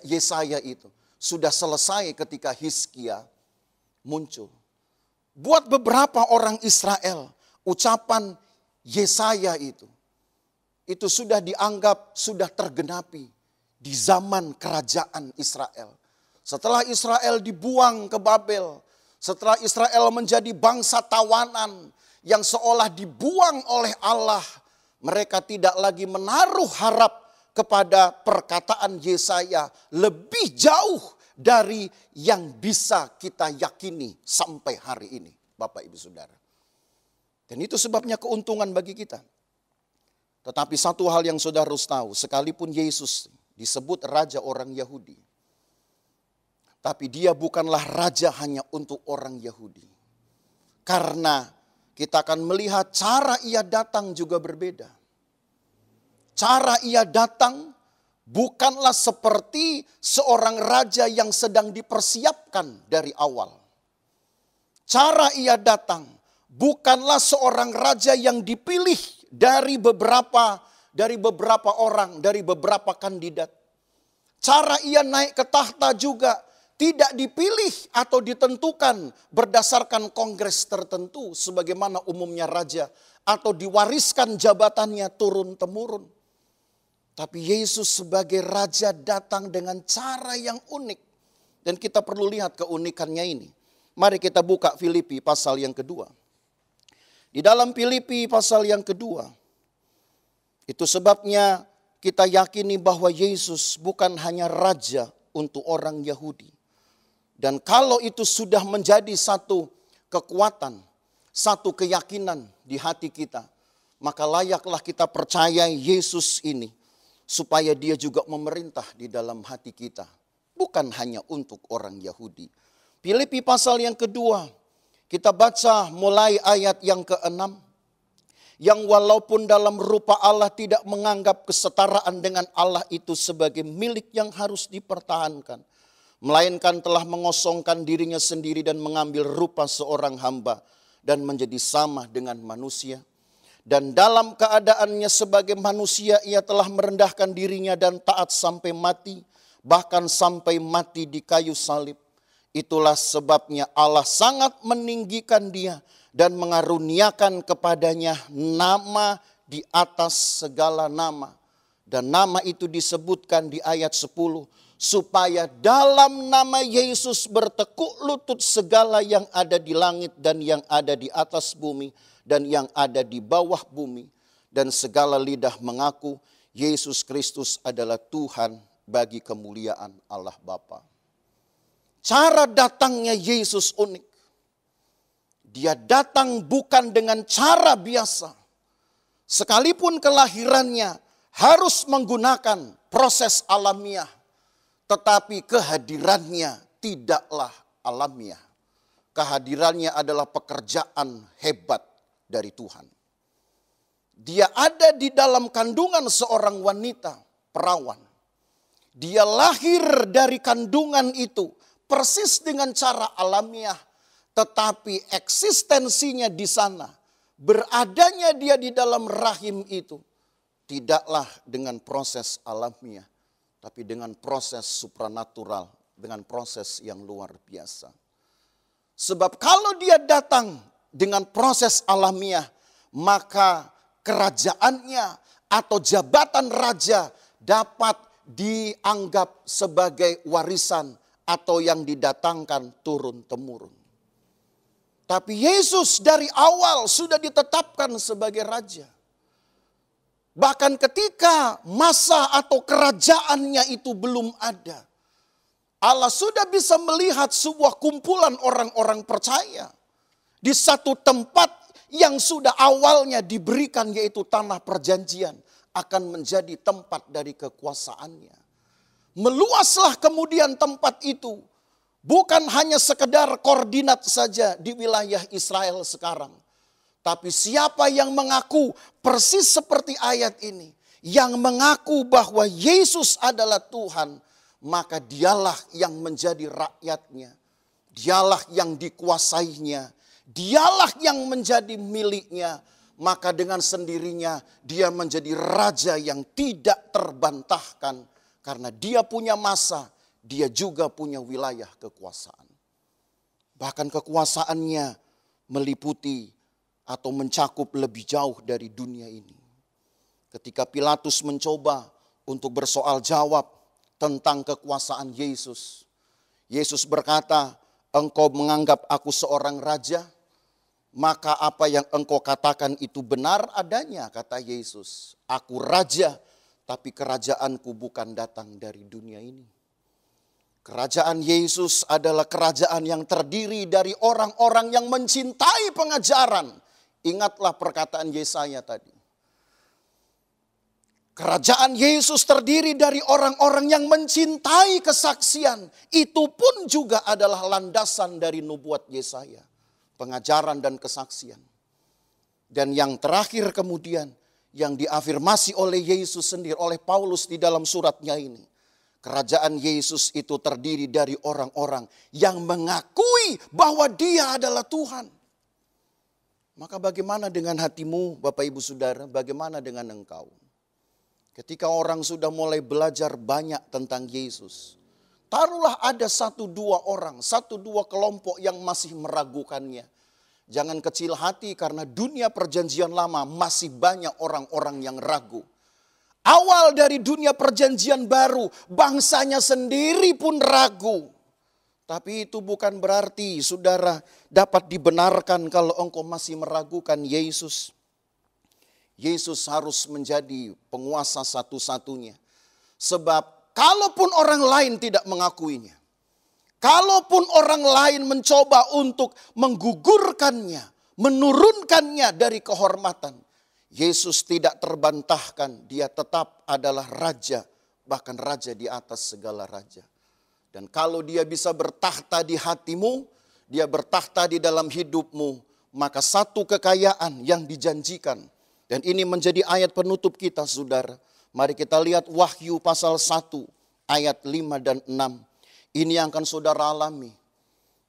Yesaya itu sudah selesai ketika Hizkia muncul. Buat beberapa orang Israel, ucapan Yesaya itu sudah dianggap sudah tergenapi di zaman kerajaan Israel. Setelah Israel dibuang ke Babel, setelah Israel menjadi bangsa tawanan yang seolah dibuang oleh Allah, mereka tidak lagi menaruh harap kepada perkataan Yesaya lebih jauh dari yang bisa kita yakini sampai hari ini, Bapak Ibu Saudara. Dan itu sebabnya keuntungan bagi kita. Tetapi satu hal yang saudara harus tahu, sekalipun Yesus disebut raja orang Yahudi, tapi dia bukanlah raja hanya untuk orang Yahudi. Karena kita akan melihat cara ia datang juga berbeda. Cara ia datang bukanlah seperti seorang raja yang sedang dipersiapkan dari awal. Cara ia datang bukanlah seorang raja yang dipilih dari beberapa orang, dari beberapa kandidat. Cara ia naik ke tahta juga tidak dipilih atau ditentukan berdasarkan kongres tertentu sebagaimana umumnya raja atau diwariskan jabatannya turun-temurun. Tapi Yesus sebagai raja datang dengan cara yang unik. Dan kita perlu lihat keunikannya ini. Mari kita buka Filipi pasal yang kedua. Di dalam Filipi pasal yang kedua, itu sebabnya kita yakini bahwa Yesus bukan hanya raja untuk orang Yahudi. Dan kalau itu sudah menjadi satu kekuatan, satu keyakinan di hati kita, maka layaklah kita percaya Yesus ini supaya dia juga memerintah di dalam hati kita. Bukan hanya untuk orang Yahudi. Filipi pasal yang kedua, kita baca mulai ayat yang ke-6. Yang walaupun dalam rupa Allah tidak menganggap kesetaraan dengan Allah itu sebagai milik yang harus dipertahankan. Melainkan telah mengosongkan dirinya sendiri dan mengambil rupa seorang hamba dan menjadi sama dengan manusia. Dan dalam keadaannya sebagai manusia ia telah merendahkan dirinya dan taat sampai mati. Bahkan sampai mati di kayu salib. Itulah sebabnya Allah sangat meninggikan dia dan mengaruniakan kepadanya nama di atas segala nama. Dan nama itu disebutkan di ayat 10. Supaya dalam nama Yesus bertekuk lutut segala yang ada di langit dan yang ada di atas bumi dan yang ada di bawah bumi. Dan segala lidah mengaku Yesus Kristus adalah Tuhan bagi kemuliaan Allah Bapa. Cara datangnya Yesus unik. Dia datang bukan dengan cara biasa. Sekalipun kelahirannya harus menggunakan proses alamiah. Tetapi kehadirannya tidaklah alamiah. Kehadirannya adalah pekerjaan hebat dari Tuhan. Dia ada di dalam kandungan seorang wanita perawan. Dia lahir dari kandungan itu persis dengan cara alamiah. Tetapi eksistensinya di sana, beradanya dia di dalam rahim itu, tidaklah dengan proses alamiah, tapi dengan proses supranatural, dengan proses yang luar biasa. Sebab kalau dia datang dengan proses alamiah, maka kerajaannya atau jabatan raja dapat dianggap sebagai warisan atau yang didatangkan turun-temurun. Tapi Yesus dari awal sudah ditetapkan sebagai raja. Bahkan ketika masa atau kerajaannya itu belum ada, Allah sudah bisa melihat sebuah kumpulan orang-orang percaya di satu tempat yang sudah awalnya diberikan, yaitu tanah perjanjian, akan menjadi tempat dari kekuasaannya. Meluaslah kemudian tempat itu, bukan hanya sekedar koordinat saja di wilayah Israel sekarang. Tapi siapa yang mengaku persis seperti ayat ini, yang mengaku bahwa Yesus adalah Tuhan, maka dialah yang menjadi rakyatnya. Dialah yang dikuasainya. Dialah yang menjadi miliknya. maka dengan sendirinya dia menjadi raja yang tidak terbantahkan. Karena dia punya masa, dia juga punya wilayah kekuasaan. Bahkan kekuasaannya meliputi atau mencakup lebih jauh dari dunia ini. Ketika Pilatus mencoba untuk bersoal jawab tentang kekuasaan Yesus, Yesus berkata, "Engkau menganggap aku seorang raja? Maka apa yang engkau katakan itu benar adanya," kata Yesus. "Aku raja, tapi kerajaanku bukan datang dari dunia ini." Kerajaan Yesus adalah kerajaan yang terdiri dari orang-orang yang mencintai pengajaran. Ingatlah perkataan Yesaya tadi. Kerajaan Yesus terdiri dari orang-orang yang mencintai kesaksian. Itu pun juga adalah landasan dari nubuat Yesaya. Pengajaran dan kesaksian. Dan yang terakhir kemudian yang diafirmasi oleh Yesus sendiri, oleh Paulus di dalam suratnya ini. Kerajaan Yesus itu terdiri dari orang-orang yang mengakui bahwa Dia adalah Tuhan. Maka bagaimana dengan hatimu, Bapak Ibu Saudara? Bagaimana dengan engkau? Ketika orang sudah mulai belajar banyak tentang Yesus, taruhlah ada 1-2 orang, 1-2 kelompok yang masih meragukannya. Jangan kecil hati karena dunia perjanjian lama masih banyak orang-orang yang ragu. Awal dari dunia perjanjian baru, bangsanya sendiri pun ragu. Tapi itu bukan berarti saudara dapat dibenarkan kalau engkau masih meragukan Yesus. Yesus harus menjadi penguasa satu-satunya. Sebab kalaupun orang lain tidak mengakuinya, kalaupun orang lain mencoba untuk menggugurkannya, menurunkannya dari kehormatan, Yesus tidak terbantahkan, dia tetap adalah raja, bahkan raja di atas segala raja. Dan kalau dia bisa bertakhta di hatimu, dia bertakhta di dalam hidupmu, maka satu kekayaan yang dijanjikan. Dan ini menjadi ayat penutup kita saudara. Mari kita lihat Wahyu pasal 1 ayat 5 dan 6. Ini yang akan saudara alami.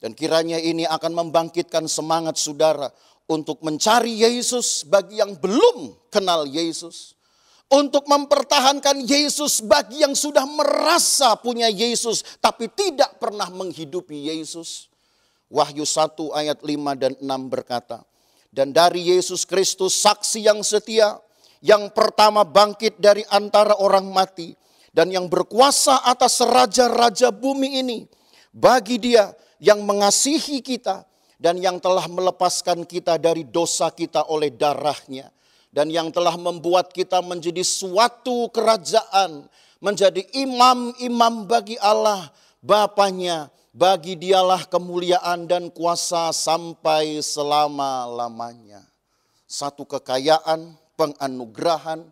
Dan kiranya ini akan membangkitkan semangat saudara untuk mencari Yesus bagi yang belum kenal Yesus. Untuk mempertahankan Yesus bagi yang sudah merasa punya Yesus tapi tidak pernah menghidupi Yesus. Wahyu 1 ayat 5 dan 6 berkata, "Dan dari Yesus Kristus saksi yang setia, yang pertama bangkit dari antara orang mati, dan yang berkuasa atas raja-raja bumi ini, bagi Dia yang mengasihi kita dan yang telah melepaskan kita dari dosa kita oleh darahnya, dan yang telah membuat kita menjadi suatu kerajaan, menjadi imam-imam bagi Allah Bapanya. Bagi Dialah kemuliaan dan kuasa sampai selama-lamanya." Satu kekayaan, penganugerahan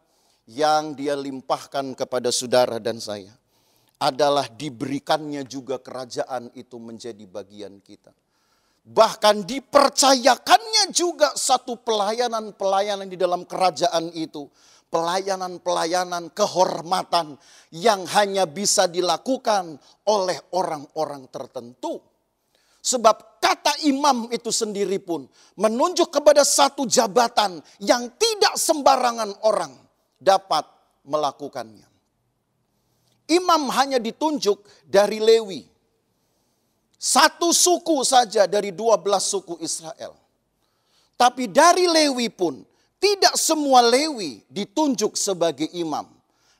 yang Dia limpahkan kepada saudara dan saya adalah diberikannya juga kerajaan itu menjadi bagian kita. Bahkan dipercayakannya juga satu pelayanan-pelayanan di dalam kerajaan itu. Pelayanan-pelayanan kehormatan yang hanya bisa dilakukan oleh orang-orang tertentu. Sebab kata imam itu sendiri pun menunjuk kepada satu jabatan yang tidak sembarangan orang dapat melakukannya. Imam hanya ditunjuk dari Lewi. Satu suku saja dari 12 suku Israel. Tapi dari Lewi pun tidak semua Lewi ditunjuk sebagai imam.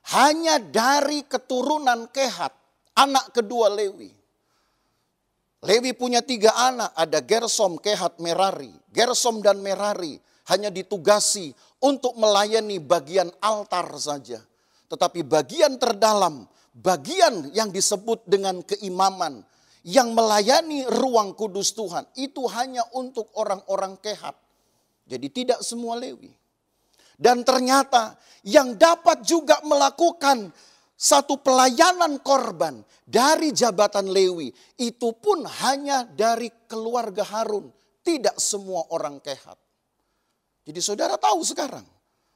Hanya dari keturunan Kehat, anak kedua Lewi. Lewi punya 3 anak, ada Gersom, Kehat, Merari. Gersom dan Merari hanya ditugasi untuk melayani bagian altar saja. Tetapi bagian terdalam, bagian yang disebut dengan keimaman, yang melayani ruang kudus Tuhan, itu hanya untuk orang-orang Kehat. Jadi tidak semua Lewi. Dan ternyata yang dapat juga melakukan satu pelayanan korban dari jabatan Lewi, itu pun hanya dari keluarga Harun. Tidak semua orang Kehat. Jadi saudara tahu sekarang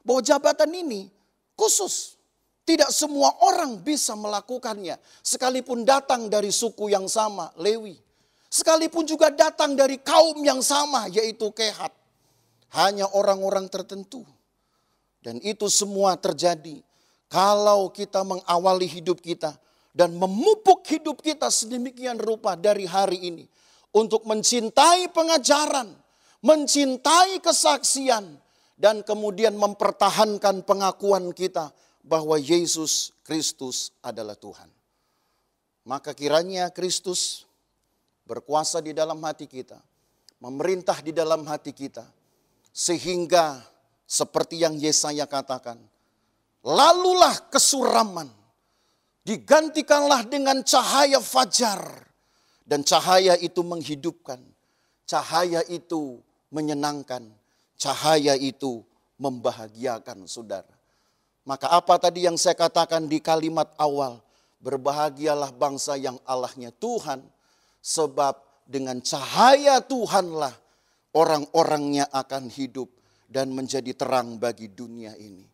bahwa jabatan ini khusus. Tidak semua orang bisa melakukannya. Sekalipun datang dari suku yang sama, Lewi. Sekalipun juga datang dari kaum yang sama, yaitu Kehat. hanya orang-orang tertentu. Dan itu semua terjadi kalau kita mengawali hidup kita dan memupuk hidup kita sedemikian rupa dari hari ini untuk mencintai pengajaran, mencintai kesaksian, dan kemudian mempertahankan pengakuan kita bahwa Yesus Kristus adalah Tuhan. Maka kiranya Kristus berkuasa di dalam hati kita, memerintah di dalam hati kita, sehingga seperti yang Yesaya katakan, lalulah kesuraman, digantikanlah dengan cahaya fajar, dan cahaya itu menghidupkan, cahaya itu menyenangkan, cahaya itu membahagiakan saudara. Maka apa tadi yang saya katakan di kalimat awal, berbahagialah bangsa yang Allahnya Tuhan, sebab dengan cahaya Tuhanlah orang-orangnya akan hidup dan menjadi terang bagi dunia ini.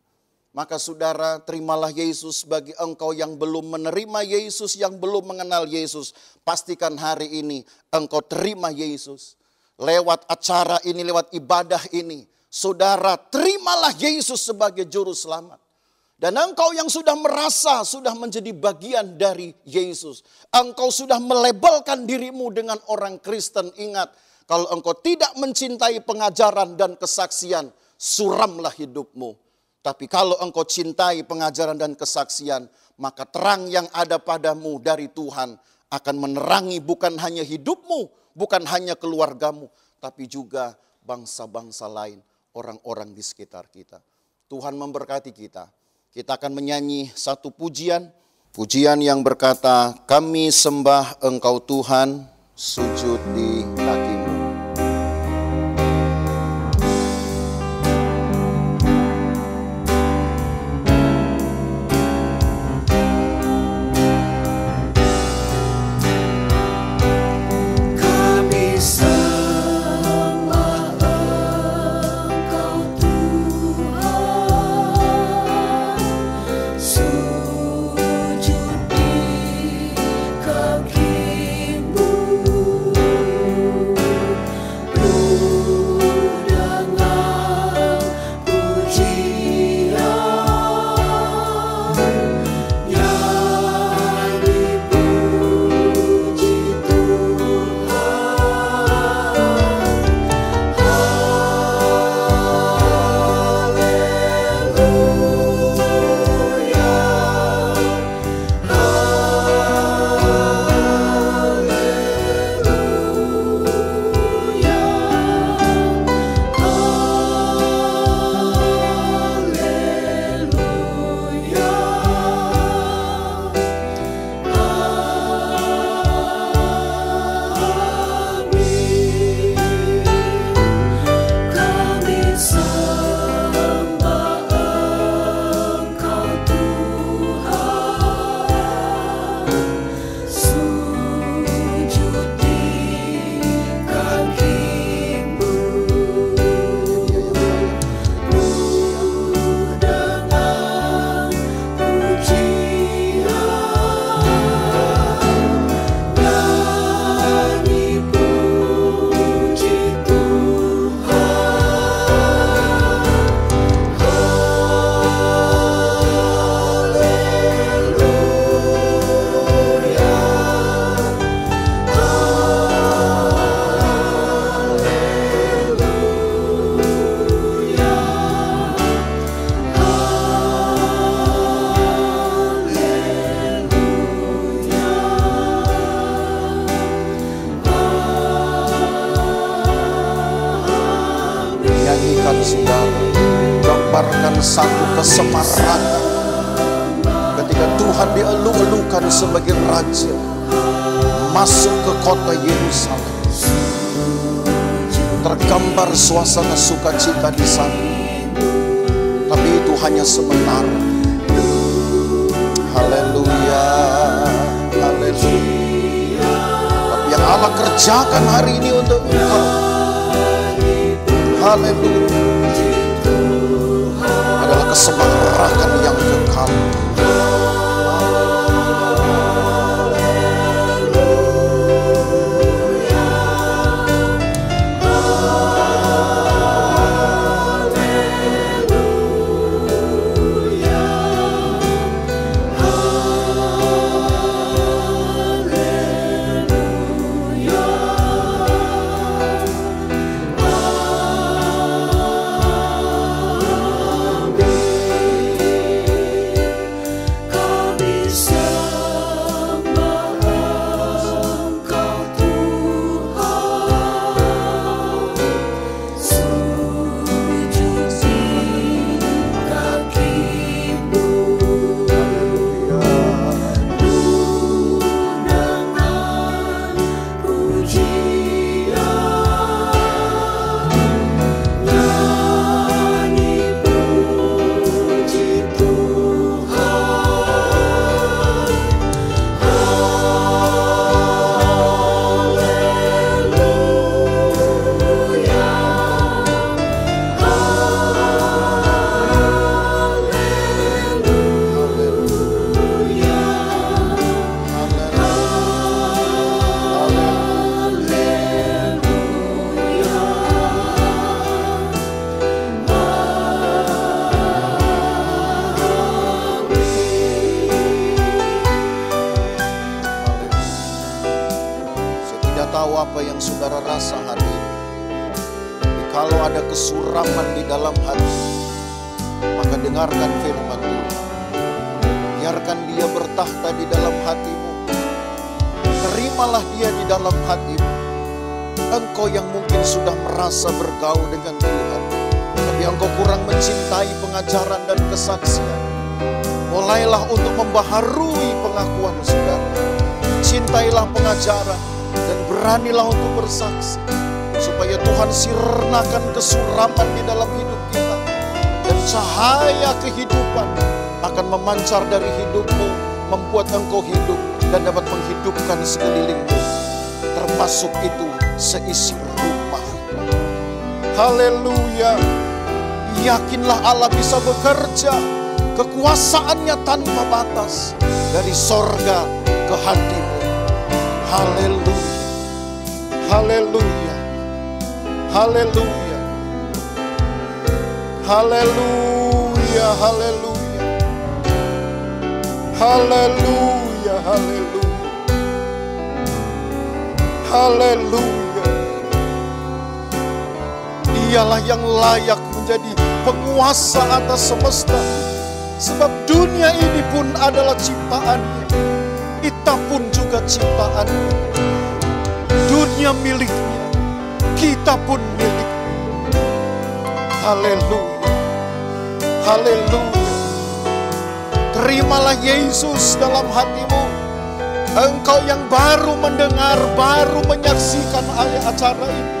Maka saudara, terimalah Yesus bagi engkau yang belum menerima Yesus, yang belum mengenal Yesus. Pastikan hari ini engkau terima Yesus. Lewat acara ini, lewat ibadah ini, saudara terimalah Yesus sebagai juru selamat. Dan engkau yang sudah merasa sudah menjadi bagian dari Yesus, engkau sudah melabelkan dirimu dengan orang Kristen. Ingat, kalau engkau tidak mencintai pengajaran dan kesaksian, suramlah hidupmu. Tapi kalau engkau cintai pengajaran dan kesaksian, maka terang yang ada padamu dari Tuhan akan menerangi bukan hanya hidupmu, bukan hanya keluargamu, tapi juga bangsa-bangsa lain, orang-orang di sekitar kita. Tuhan memberkati kita. Kita akan menyanyi satu pujian yang berkata, kami sembah Engkau Tuhan, sujud di kaki-Mu. Gambarkan satu kesemarangan ketika Tuhan dielu-elukan sebagai Raja masuk ke kota Yerusalem. Tergambar suasana sukacita di sana, tapi itu hanya sementara. Haleluya, haleluya. Tapi yang Allah kerjakan hari ini untuk engkau, haleluya, adalah kesemarakan yang kekal. tahu apa yang saudara rasa hari ini. Tapi kalau ada kesuraman di dalam hati, maka dengarkan firman Tuhan. Biarkan dia bertahta di dalam hatimu. Terimalah dia di dalam hatimu. Engkau yang mungkin sudah merasa bergaul dengan Tuhan, tapi engkau kurang mencintai pengajaran dan kesaksian. Mulailah untuk membaharui pengakuan saudara. Cintailah pengajaran dan beranilah untuk bersaksi. Supaya Tuhan sirnakan kesuraman di dalam hidup kita. Dan cahaya kehidupan akan memancar dari hidupmu, membuat engkau hidup dan dapat menghidupkan sekelilingmu. Termasuk itu seisi rumah. Haleluya. Yakinlah Allah bisa bekerja. Kekuasaannya tanpa batas. Dari sorga ke hatimu. Haleluya. Haleluya. Haleluya. Haleluya. Haleluya. Haleluya. Haleluya. Haleluya. Dialah yang layak menjadi penguasa atas semesta. Sebab dunia ini pun adalah ciptaannya. Kita pun juga ciptaannya. Dunia miliknya. Kita pun miliknya. Haleluya. Haleluya. Terimalah Yesus dalam hatimu. Engkau yang baru mendengar, baru menyaksikan acara ini.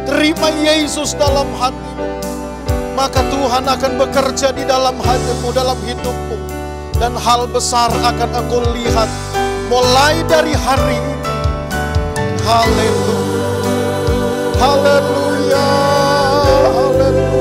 Terima Yesus dalam hatimu. Maka Tuhan akan bekerja di dalam hatimu, dalam hidupmu. Dan hal besar akan engkau lihat mulai dari hari ini. Haleluya. Haleluya. Haleluya.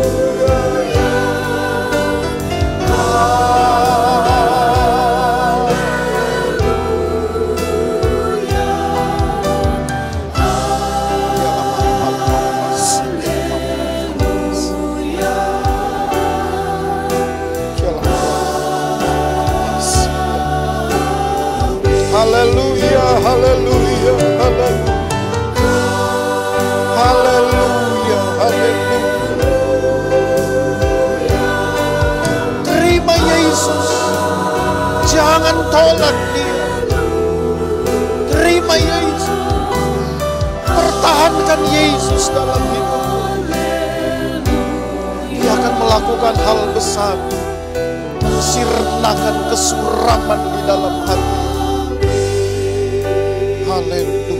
Haleluya, haleluya, haleluya. Haleluya, haleluya. Terima Yesus. Jangan tolak dia. Terima Yesus. Pertahankan Yesus dalam hidupmu. Dia akan melakukan hal besar. Sirnakan kesuraman di dalam hati. Haleluya.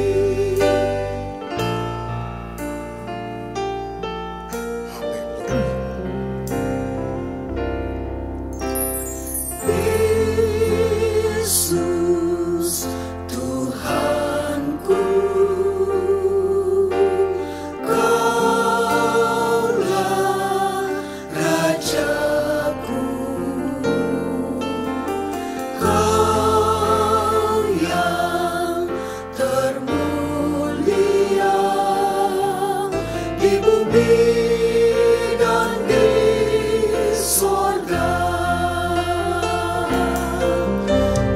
Yesus Tuhanku, Kaulah Rajaku, Kau yang termulia di bumi dan di sorga.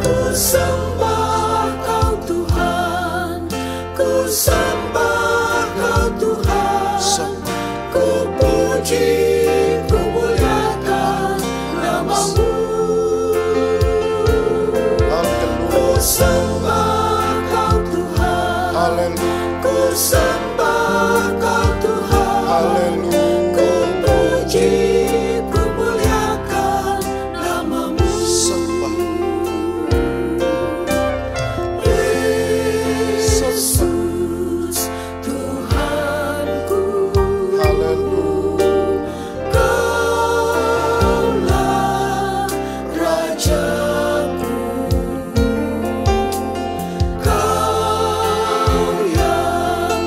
Ku sembah Kau Tuhan, ku sembah Kau Tuhan, ku puji, ku muliakan nama-Mu. Ku sembah Kau Tuhan, ku sembah Kau Tuhan, ku puji, ku muliakan nama-Mu. Yesus Tuhanku, Kaulah Rajaku, Kau yang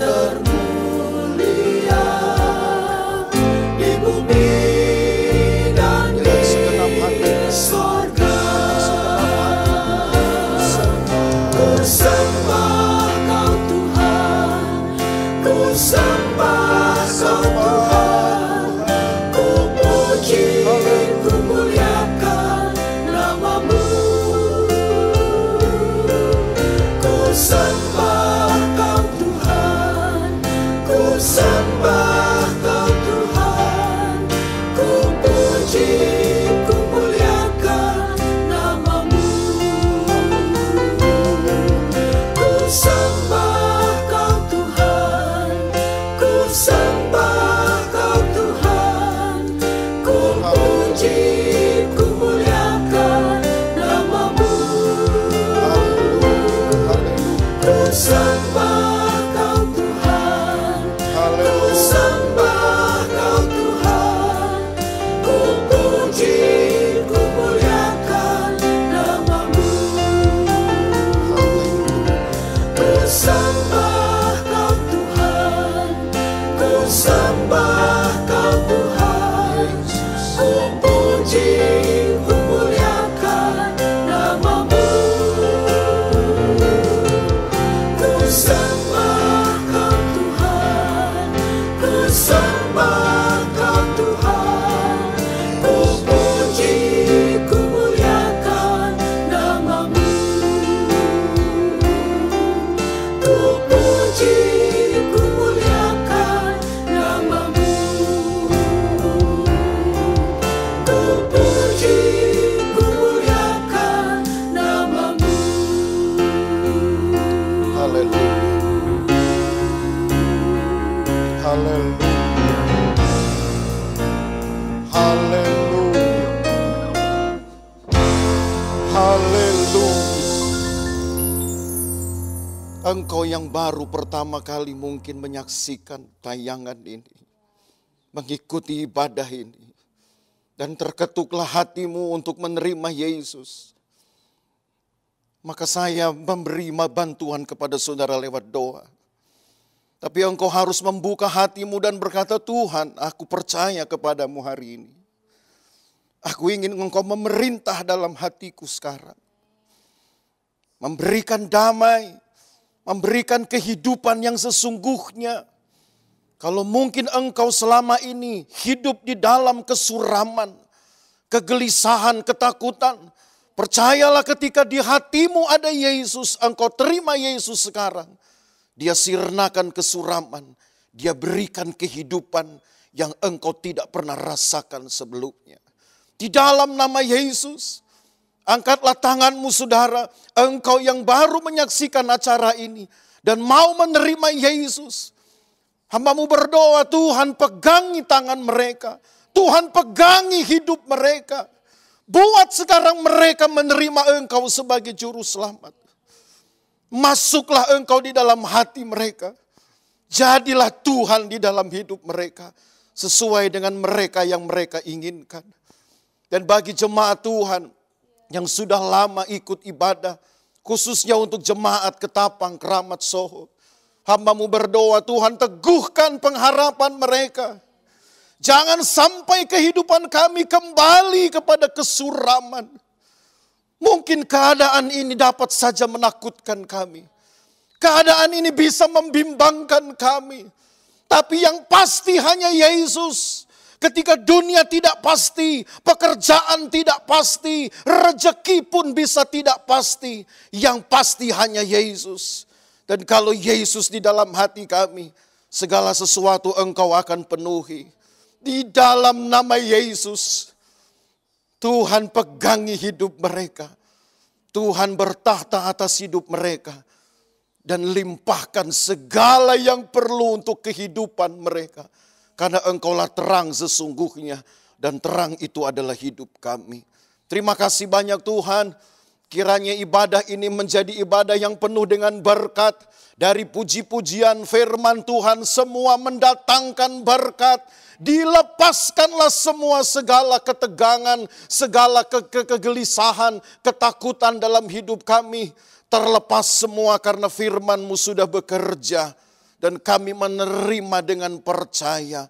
termulia di bumi dan di sorga. Ku sembah Kau Tuhan, ku sembah Kau Tuhan, ku puji, ku muliakan nama-Mu. Ku sembah Kau Engkau yang baru pertama kali mungkin menyaksikan tayangan ini, mengikuti ibadah ini, dan terketuklah hatimu untuk menerima Yesus. Maka saya memberi bantuan kepada saudara lewat doa. Tapi engkau harus membuka hatimu dan berkata, Tuhan, aku percaya kepadamu hari ini. Aku ingin engkau memerintah dalam hatiku sekarang. Memberikan damai, memberikan kehidupan yang sesungguhnya. Kalau mungkin engkau selama ini hidup di dalam kesuraman, kegelisahan, ketakutan, percayalah ketika di hatimu ada Yesus, engkau terima Yesus sekarang. Dia sirnakan kesuraman, dia berikan kehidupan yang engkau tidak pernah rasakan sebelumnya. Di dalam nama Yesus, angkatlah tanganmu saudara, engkau yang baru menyaksikan acara ini dan mau menerima Yesus. Hambamu berdoa, Tuhan pegangi tangan mereka, Tuhan pegangi hidup mereka. Buat sekarang mereka menerima engkau sebagai juru selamat. Masuklah engkau di dalam hati mereka. Jadilah Tuhan di dalam hidup mereka. Sesuai dengan mereka yang mereka inginkan. Dan bagi jemaat Tuhan yang sudah lama ikut ibadah, khususnya untuk jemaat Ketapang, Keramat, Soho, hambamu berdoa, Tuhan teguhkan pengharapan mereka. Jangan sampai kehidupan kami kembali kepada kesuraman. Mungkin keadaan ini dapat saja menakutkan kami. Keadaan ini bisa membimbangkan kami. Tapi yang pasti hanya Yesus. Ketika dunia tidak pasti, pekerjaan tidak pasti, rezeki pun bisa tidak pasti. Yang pasti hanya Yesus. Dan kalau Yesus di dalam hati kami, segala sesuatu engkau akan penuhi. Di dalam nama Yesus, Tuhan pegangi hidup mereka. Tuhan bertahta atas hidup mereka. Dan limpahkan segala yang perlu untuk kehidupan mereka. Karena engkaulah terang sesungguhnya. Dan terang itu adalah hidup kami. Terima kasih banyak Tuhan. Kiranya ibadah ini menjadi ibadah yang penuh dengan berkat. Dari puji-pujian firman Tuhan semua mendatangkan berkat. Dilepaskanlah semua segala ketegangan, segala kegelisahan, ketakutan dalam hidup kami. Terlepas semua karena firman-Mu sudah bekerja. Dan kami menerima dengan percaya.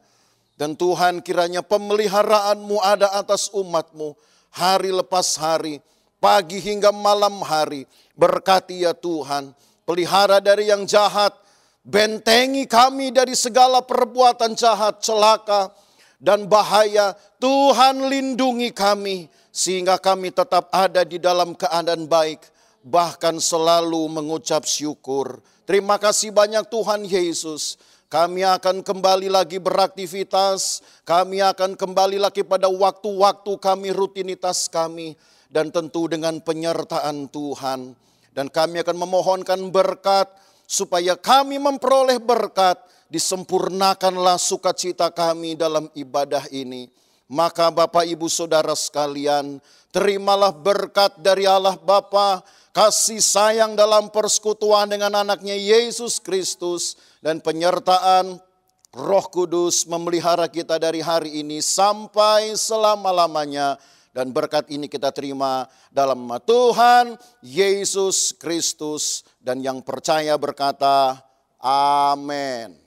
Dan Tuhan kiranya pemeliharaan-Mu ada atas umat-Mu. Hari lepas hari, pagi hingga malam hari. Berkati ya Tuhan, pelihara dari yang jahat. Bentengi kami dari segala perbuatan jahat, celaka, dan bahaya. Tuhan lindungi kami, sehingga kami tetap ada di dalam keadaan baik. Bahkan selalu mengucap syukur. Terima kasih banyak Tuhan Yesus. Kami akan kembali lagi beraktivitas. Kami akan kembali lagi pada waktu-waktu kami, rutinitas kami. Dan tentu dengan penyertaan Tuhan. Dan kami akan memohonkan berkat, supaya kami memperoleh berkat, disempurnakanlah sukacita kami dalam ibadah ini. Maka Bapak Ibu Saudara sekalian, terimalah berkat dari Allah Bapa, kasih sayang dalam persekutuan dengan anaknya Yesus Kristus, dan penyertaan Roh Kudus memelihara kita dari hari ini sampai selama-lamanya. Dan berkat ini kita terima dalam nama Tuhan Yesus Kristus. Dan yang percaya berkata, amin.